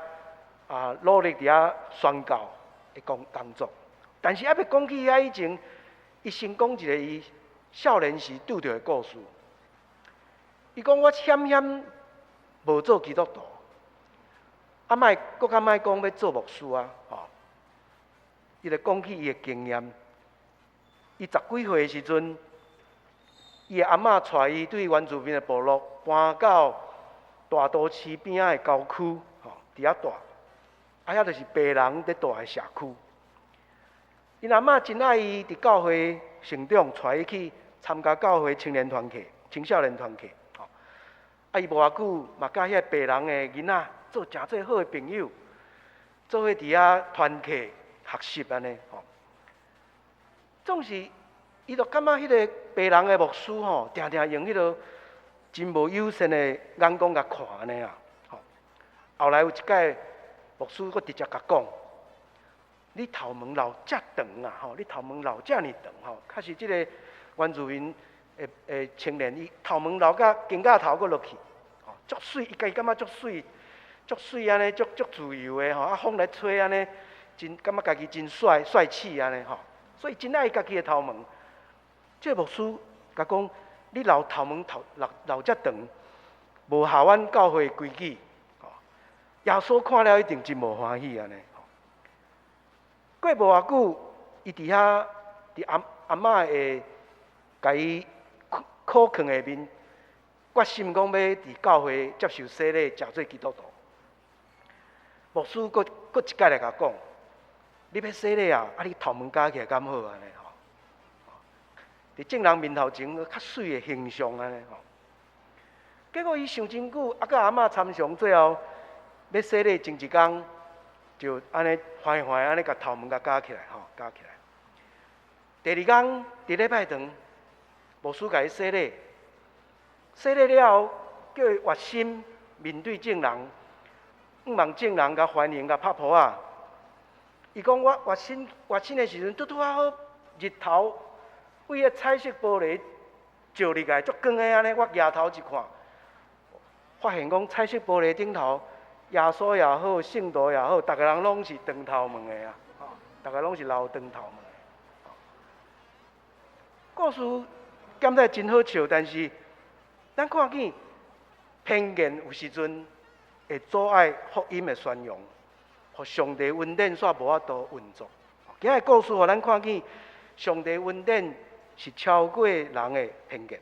遐努力伫遐宣教的工作。但是要讲起遐以前，伊先讲一个伊少年时拄着的故事。伊讲我险险无做基督徒，搁较莫讲要做牧师啊，伊就讲起伊的经验。伊10几岁的时阵，伊的阿嬷带伊对原住民的部落搬到大都市边仔的郊区，伫遐住，遐就是白人伫住的社区。因阿嬷真爱伊伫教会成长，带伊去参加教会青年团契、青少年团契。伊无偌久，嘛甲遐白人的囡仔做诚侪好的朋友，做伙伫遐团契学习安尼。总是伊就感觉迄个白人的牧师定定用迄个真无友善的眼光甲看安尼啊。后来有一届牧师佫直接甲讲：你头毛留遮长啊！你头毛留遮尔长确实即个原住民的青年，伊头毛留甲肩胛头佫落去，足水，伊家己感觉足水，足水安尼，足自由的风来吹安尼，真感觉家己真帅气安尼所以真爱家己的头毛。这牧师甲讲：你留头毛留遮长，无合阮教会规矩。耶稣看了一定真无欢喜安尼。过无偌久，伊伫遐伫阿嬷的甲伊考劝下面，决心讲要伫教会接受洗礼，食做基督徒。牧师佫一届来甲讲：你要洗礼啊？你头毛加起来敢好安尼伫众人面头前较水的形象安尼结果伊想真久，甲阿嬷参详，最后要洗礼前一天，就安尼缓安尼甲头毛加起来加起来。第二天伫礼拜堂，牧师甲伊洗礼，洗礼了后，叫伊热心面对众人，毋望众人甲欢迎甲拍扑啊。伊讲我热心的时阵，拄好日头为个彩色玻璃照入来，足光的安尼。我抬头一看，发现讲彩色玻璃顶头，耶稣也好，圣徒也好，逐个人拢是长头毛的啊，逐个拢是留长头毛的。故事感觉真好笑，但是咱看见偏见有时阵会阻碍福音的宣扬，互上帝恩典煞无法度运作。今日故事互咱看见，上帝恩典是超过人的偏见。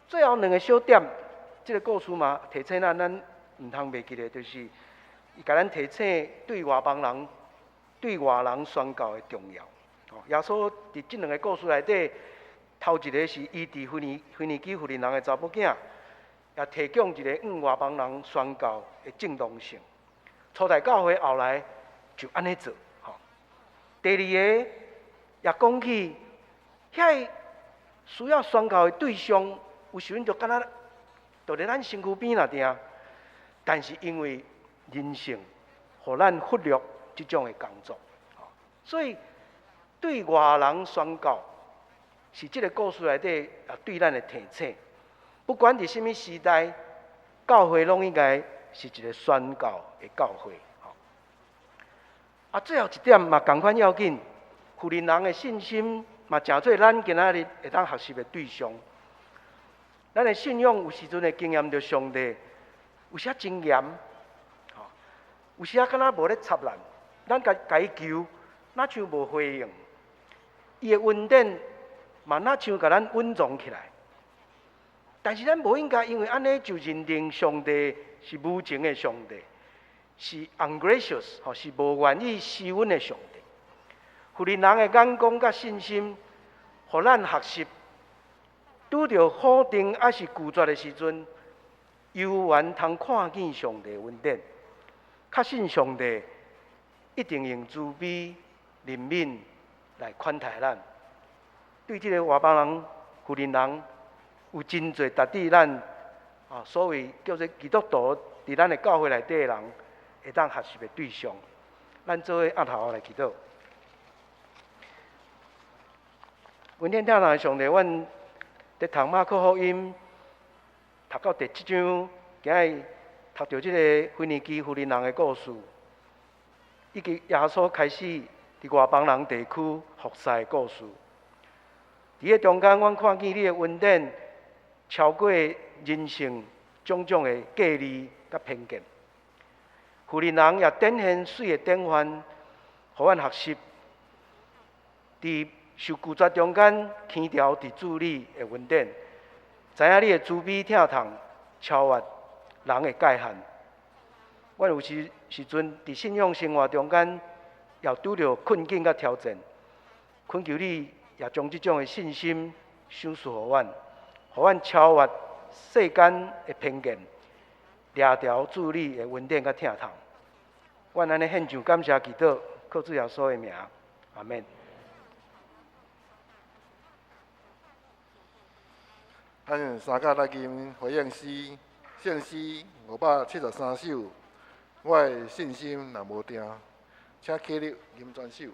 最后两个小点，这个故事嘛，提醒咱毋通袂记的，就是伊甲咱提醒对外人宣教的重要。耶稣伫这两个故事内底，头一个是医治腓尼基妇人的查某囝，也提供一个外邦人宣教的正当性。初代教会后来就安尼做。第二个也讲起，遐需要宣教的对象，有时阵就敢若就伫咱身躯边那定，但是因为人性，互咱忽略这种的工作。所以对外人宣教，是这个故事内底也对咱的提醒。不管伫什么时代，教会拢应该是一个宣教的教会。最后一点嘛，同款要紧，富人人的信心嘛，诚做咱今仔日会当学习的对象。咱的信仰有时阵会经验到上帝，有时真严，有时敢若无咧插咱，咱甲伊求，哪像无回应。伊的恩典嘛，哪像甲咱稳重起来。但是咱无应该因为安尼就认定上帝是无情的上帝。是 ungracious， 是无愿意施恩的上帝。富人人的眼光甲信心，互咱学习，拄着否定还是拒绝的时阵，犹原通看见上帝恩典，确信上帝一定用慈悲怜悯来款待咱。对这个外邦人、富人人，有真侪值得咱所谓叫做基督徒，伫咱的教会内底的人。会当学习的对象。咱做伙压头来祈祷。温天天堂的上帝，阮伫读马可福音，读到第7章，今日读到即个腓尼基妇人人的故事，以及耶稣开始伫外邦人地区服侍的故事。伫个中间，阮看见你的恩典超过人性种种的价值甲偏见。妇人人也展现水的典范，互阮学习伫受拒绝中间轻调伫主你的恩典，知影你的慈悲疼痛超越人的界限。阮有时阵伫信仰生活中间，也拄着困境甲挑战，恳求你也将即种的信心赏赐互阮，互阮超越世间的偏见，掠条主你的恩典甲疼痛。阮安尼献上感谢祈祷，靠主耶稣的名，阿免。咱用三甲来吟回应诗，圣诗573首。我的信心若无定，请起立吟全首。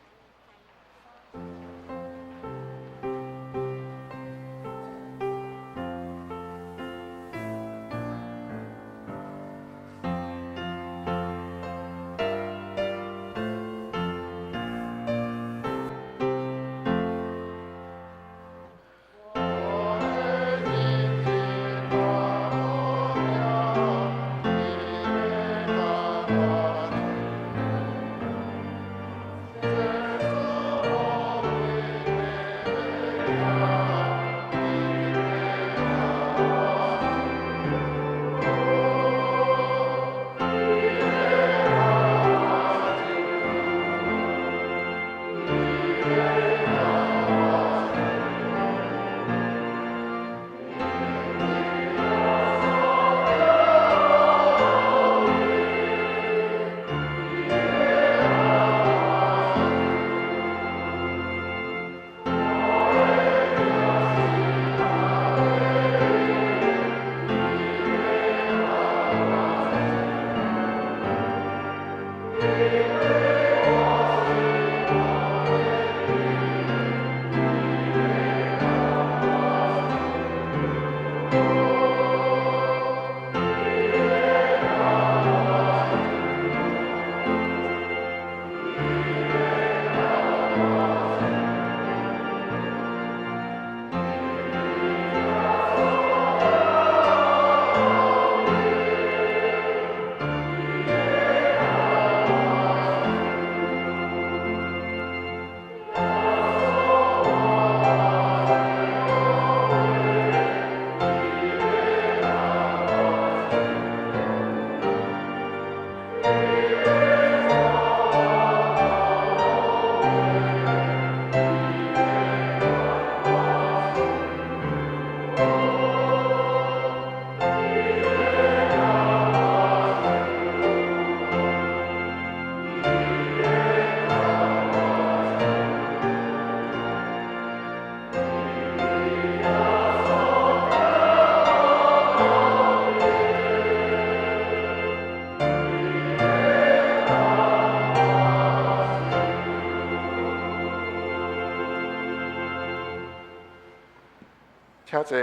请坐，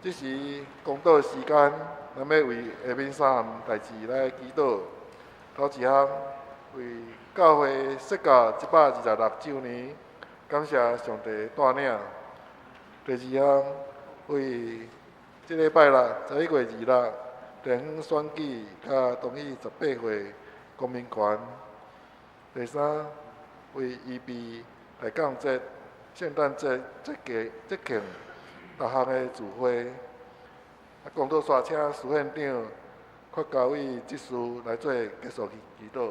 这是公道的时间，咱要为下面3项代志来祈祷。头一项为教会设教126周年，感谢上帝带领。第二项为这礼拜六11月26地方选举甲同意18岁公民权。第三为预备大降节、圣诞节节庆各项的聚会。公道煞请苏县长阙家伟执事来做结束祈祷。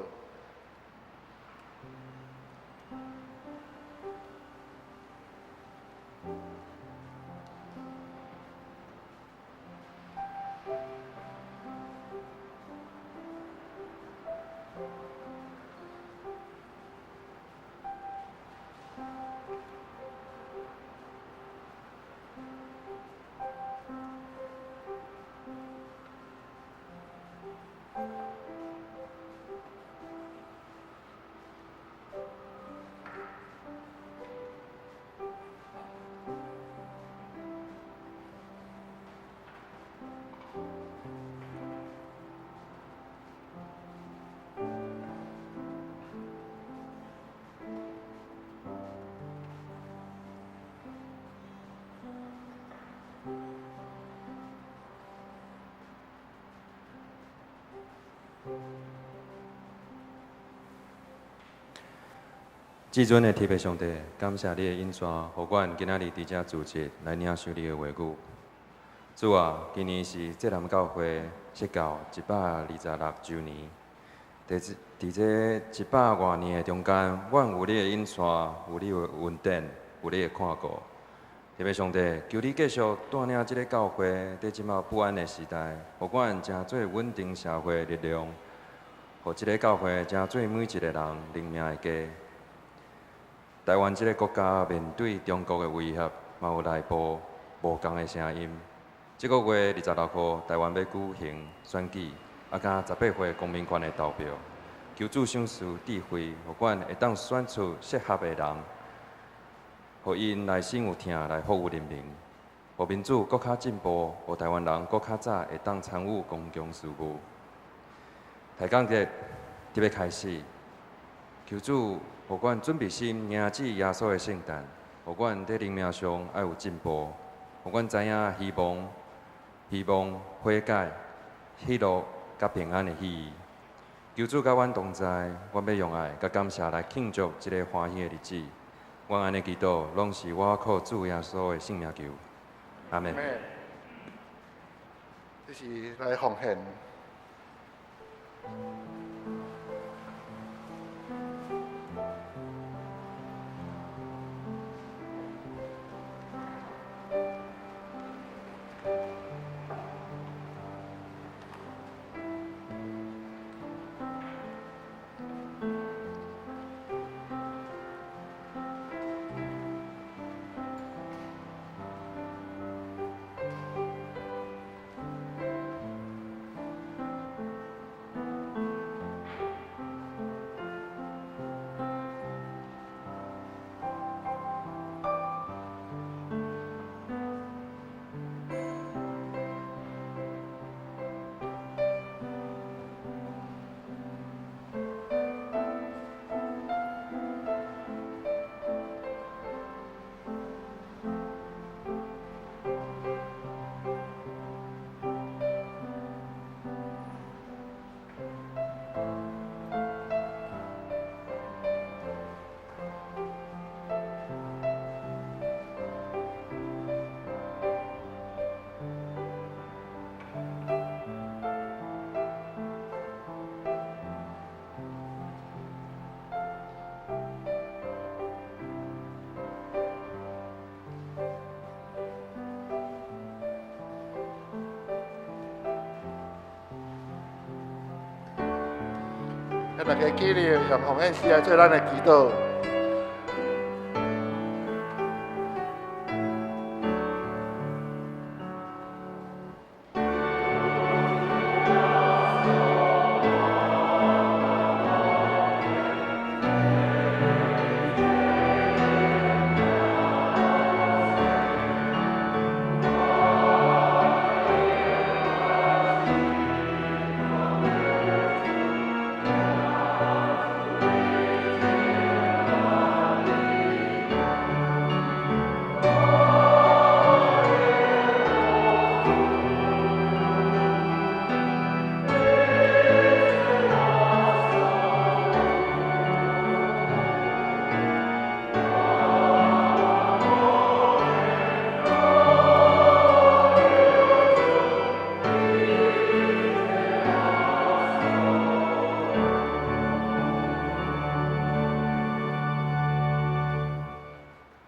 至尊的特别上帝，感谢你的引线，互阮今仔日伫遮组织来领受你的话语。主啊，今年是浙南教会设教126周年。伫这100多年的中间，阮有你的引线，有你的恩典，有你的看顾。特别上帝，求你继续带领这个教会，伫即马不安的时代，互阮成做稳定社会的力量，互这个教会成做每一个人灵命的家。台湾这个国家面对中国的威胁，嘛有内部无共的声音。这个月26号，台湾要举行选举，甲18岁公民权的投票。求主赏赐智慧，互阮会当选出适合的人，互因内心有疼来服务人民，互民主搁较进步，互台湾人搁较早会当参与公共事务。台讲节特别开始，求主互阮准备心迎接耶稣的圣诞，互阮在灵命上爱有进步，互阮知影希望悔改、喜乐甲平安的意义。求主甲阮同在，阮要用爱甲感谢来庆祝这个欢喜的日子。阮安尼祈祷，拢是我靠主耶稣的圣名求。阿门。这是来奉献。大家纪念用奉献时来做咱的祈祷。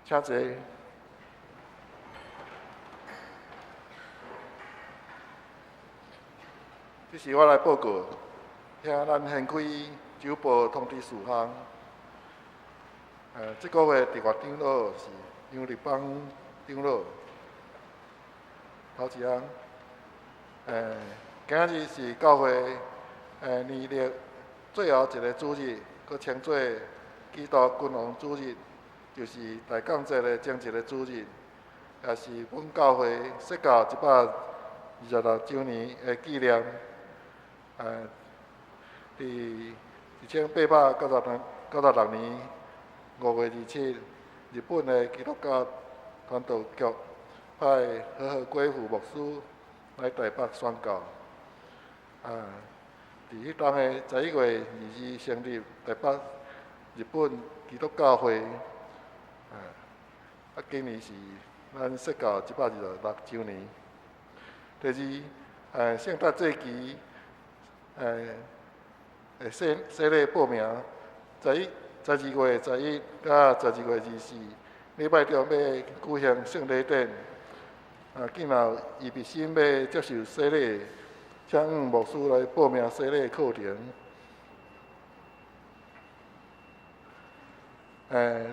请坐。这是我来报告，听咱县区酒部通知事项。这个月第8长老是杨立邦长老，头一项。今日是教会年历最后一个主日，佮称作基督君王主日。就是大港节的前一个主日，也是阮教会设教126周年的纪念。伫1896年5月27日，日本的基督教传道局派何和贵妇牧师来台北宣教。伫迄当的11月22日成立台北日本基督教会，今年是咱设教126周年。第二，圣诞节期，洗礼报名，12月11到12月24，礼拜中要举行圣礼典。今后预备心要接受洗礼，请牧师来报名洗礼课程。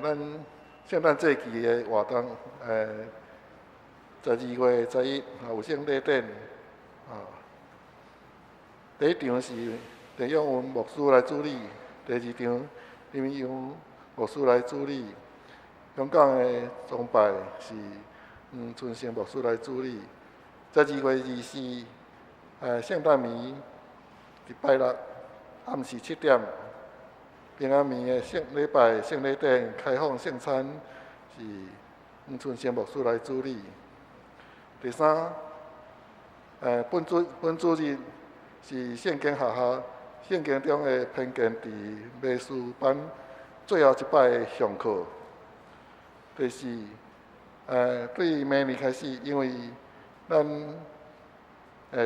咱圣诞节期的活动，12月11有圣礼典，第一场是陈永文牧师来主理，第二场林明阳牧师来主理，香港的崇拜是春生牧师来主理。12月24，圣诞暝，礼拜六暗时7点。平安暝的礼拜圣礼典开放圣餐是春生牧师来主理。第三，本主日是圣经学校圣经中的偏见伫美术班最后一摆的上课。第四，对明年开始，因为咱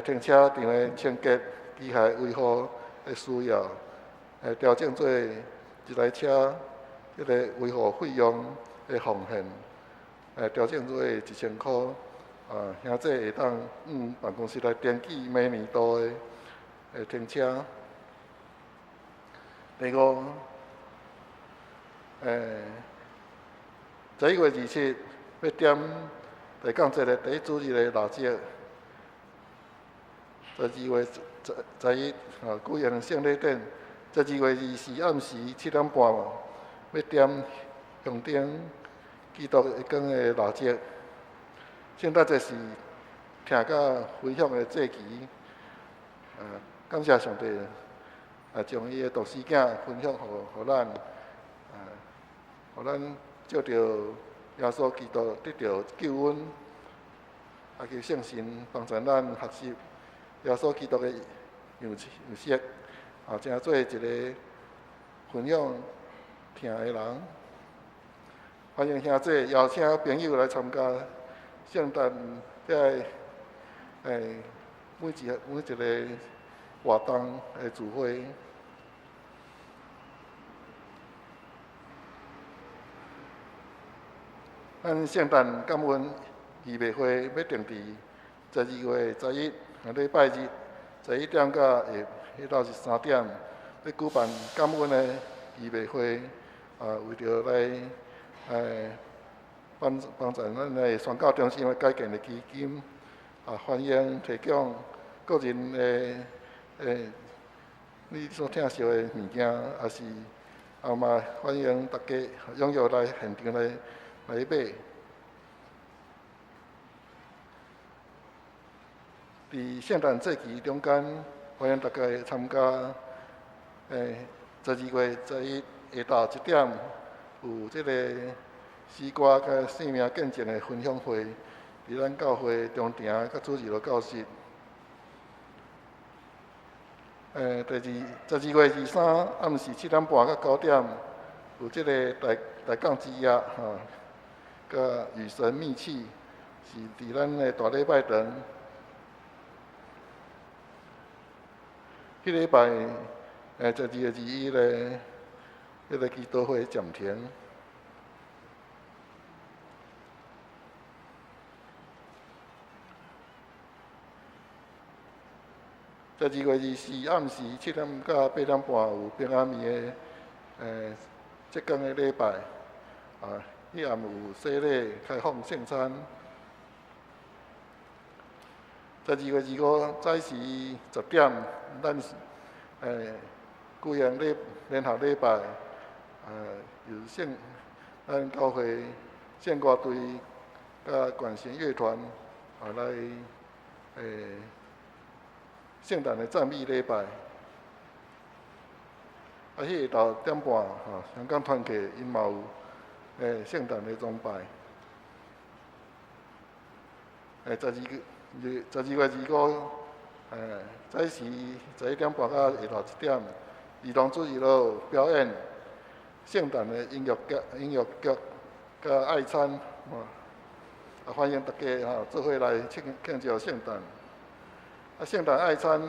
停车场的清洁机械维护的需要。调整做一台车迄个维护费用的奉献，调整做1000块，兄弟会当办公室来登记每年度的停车。第五，11月27要点第降节的第一主日的蜡烛。12月11举行圣礼典。12月24暗时7点半要点向顶基督的光的蜡烛。圣诞节是听甲分享的节期，感谢上帝，将伊的独生囝分享予咱，予咱借着耶稣基督得到救恩，求圣神帮助咱学习耶稣基督的样式。正做一个分享听的人，欢迎兄弟邀请朋友来参加圣诞每一个活动的聚会。咱圣诞感恩预备会要定伫12月11礼拜日11点到迄到是3点，要举办感恩的预备会，为着来帮助咱的宣教中心的改建的基金，欢迎提供个人的你所听到的物件，也是嘛欢迎大家踊跃来现场来买。伫圣诞节期中间，欢迎大家参加12月11下昼1点有这个诗歌甲生命见证的分享会，伫咱教会中庭甲主日教室。12月23暗时7点半到9点有这个大港之夜甲与神密契，是伫咱的大礼拜堂。迄礼拜12月21咧，迄个基督会暂停。12月24暗时7点到8点半有平安暝的浙江的礼拜，迄暗有洗礼开放圣餐。12月25早时10点，咱举行联合礼拜，由咱教会圣歌队甲管弦乐团来圣诞的赞美礼拜。迄下昼点半香港团契因嘛有圣诞的崇拜。12月25早时11点半到下昼1点，儿童主日表演，圣诞的音乐剧，甲爱餐，欢迎大家做伙来庆祝圣诞。圣诞爱餐，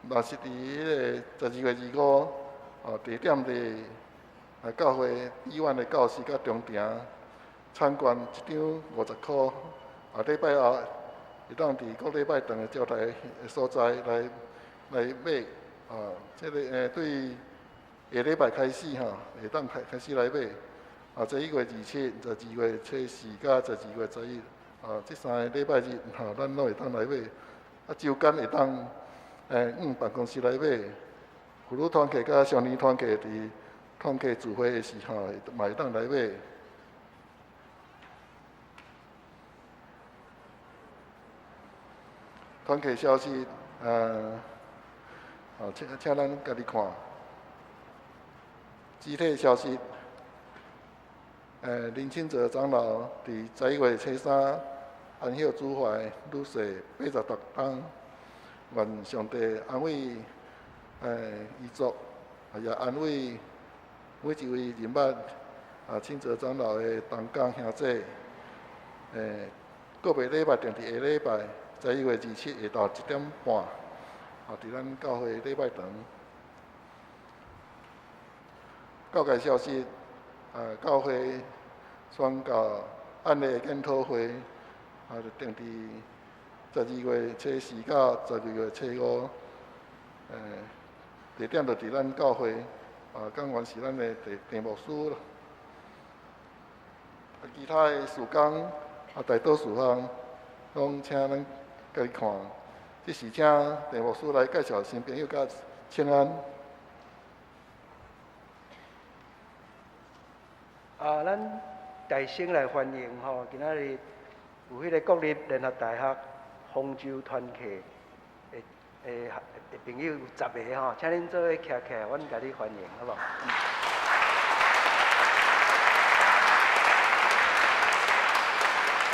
嘛是伫迄个12月25，地点伫教会医院的教室甲中庭，参观一张50块，礼拜后会当伫各礼拜堂的招待的所在来买，这个对下礼拜开始会当开始来买。11月27、12月初4甲12月11，这3个礼拜日，咱拢会当来买。周间会当办公室来买。妇女团契甲少年团契伫团契聚会的时候，嘛会当来买。团契消息，请咱家己看。集体消息，林清泽长老伫11月初3安歇主怀女婿86冬，愿上帝安慰遗族，也安慰每一位人物。清泽长老的同工兄弟，个别礼拜定伫下礼拜11月27下昼1点半，伫咱教会礼拜堂。教界消息，教会宣告案例检讨会，就定伫12月初4到12月初5，地点就伫咱教会，讲员是咱的地牧师啦。其他的事工，大多数项，拢请咱家己看。这是请地牧师来介绍新朋友甲请安。咱大声来欢迎今仔日有迄个国立联合大学丰州团契的朋友10个请恁做伙徛起来，阮甲你欢迎，好无？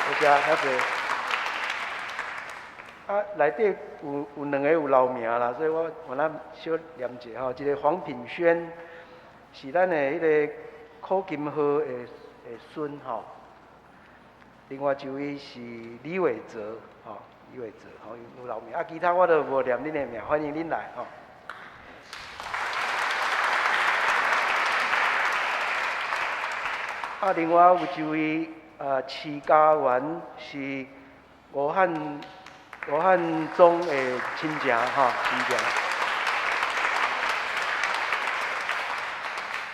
多谢，遐济。内底有2个有留名啦，所以我咱小念一下一个黄品轩是咱的迄个柯金河的孙另外一位是李伟哲李伟哲有留名，其他我都无念恁的名，欢迎恁来另外有一位徐家元是吴汉忠的亲戚亲戚。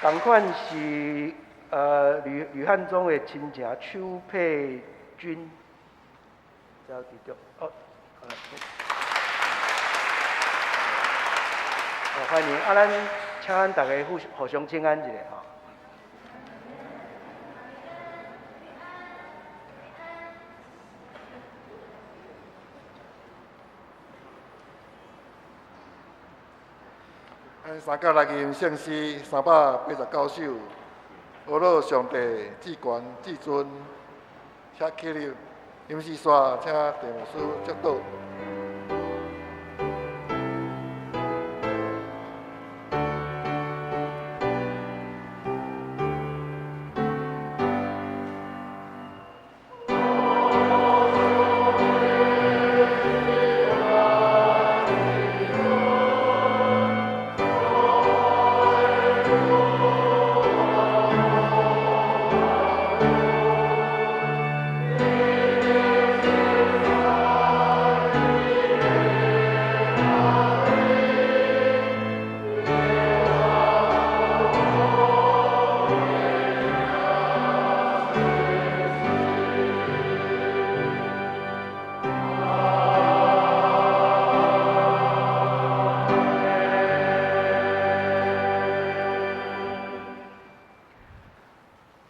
同款是吕汉忠的亲戚邱佩君，在伫着欢迎咱请咱大家互相请安一下3甲6音圣诗389首，阿罗上帝至权至尊，写起了音诗线，请地牧师接导。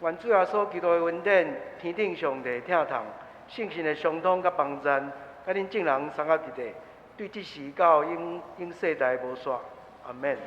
愿主耶稣基督的恩典、天顶上帝疼痛、圣神的相通甲帮赞，甲恁众人相合一体，对即时到永世代无煞。阿免。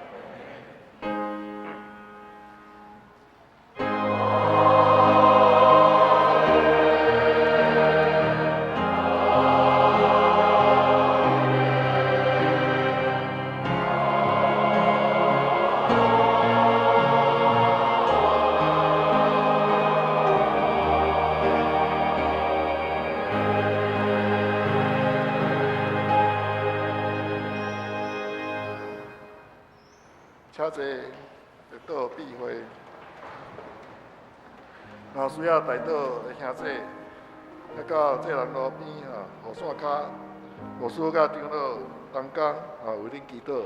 较济得到庇惠。若需要带倒的兄弟，要到这人路边啊，雨伞卡，牧师甲长老同工啊，为恁祈祷。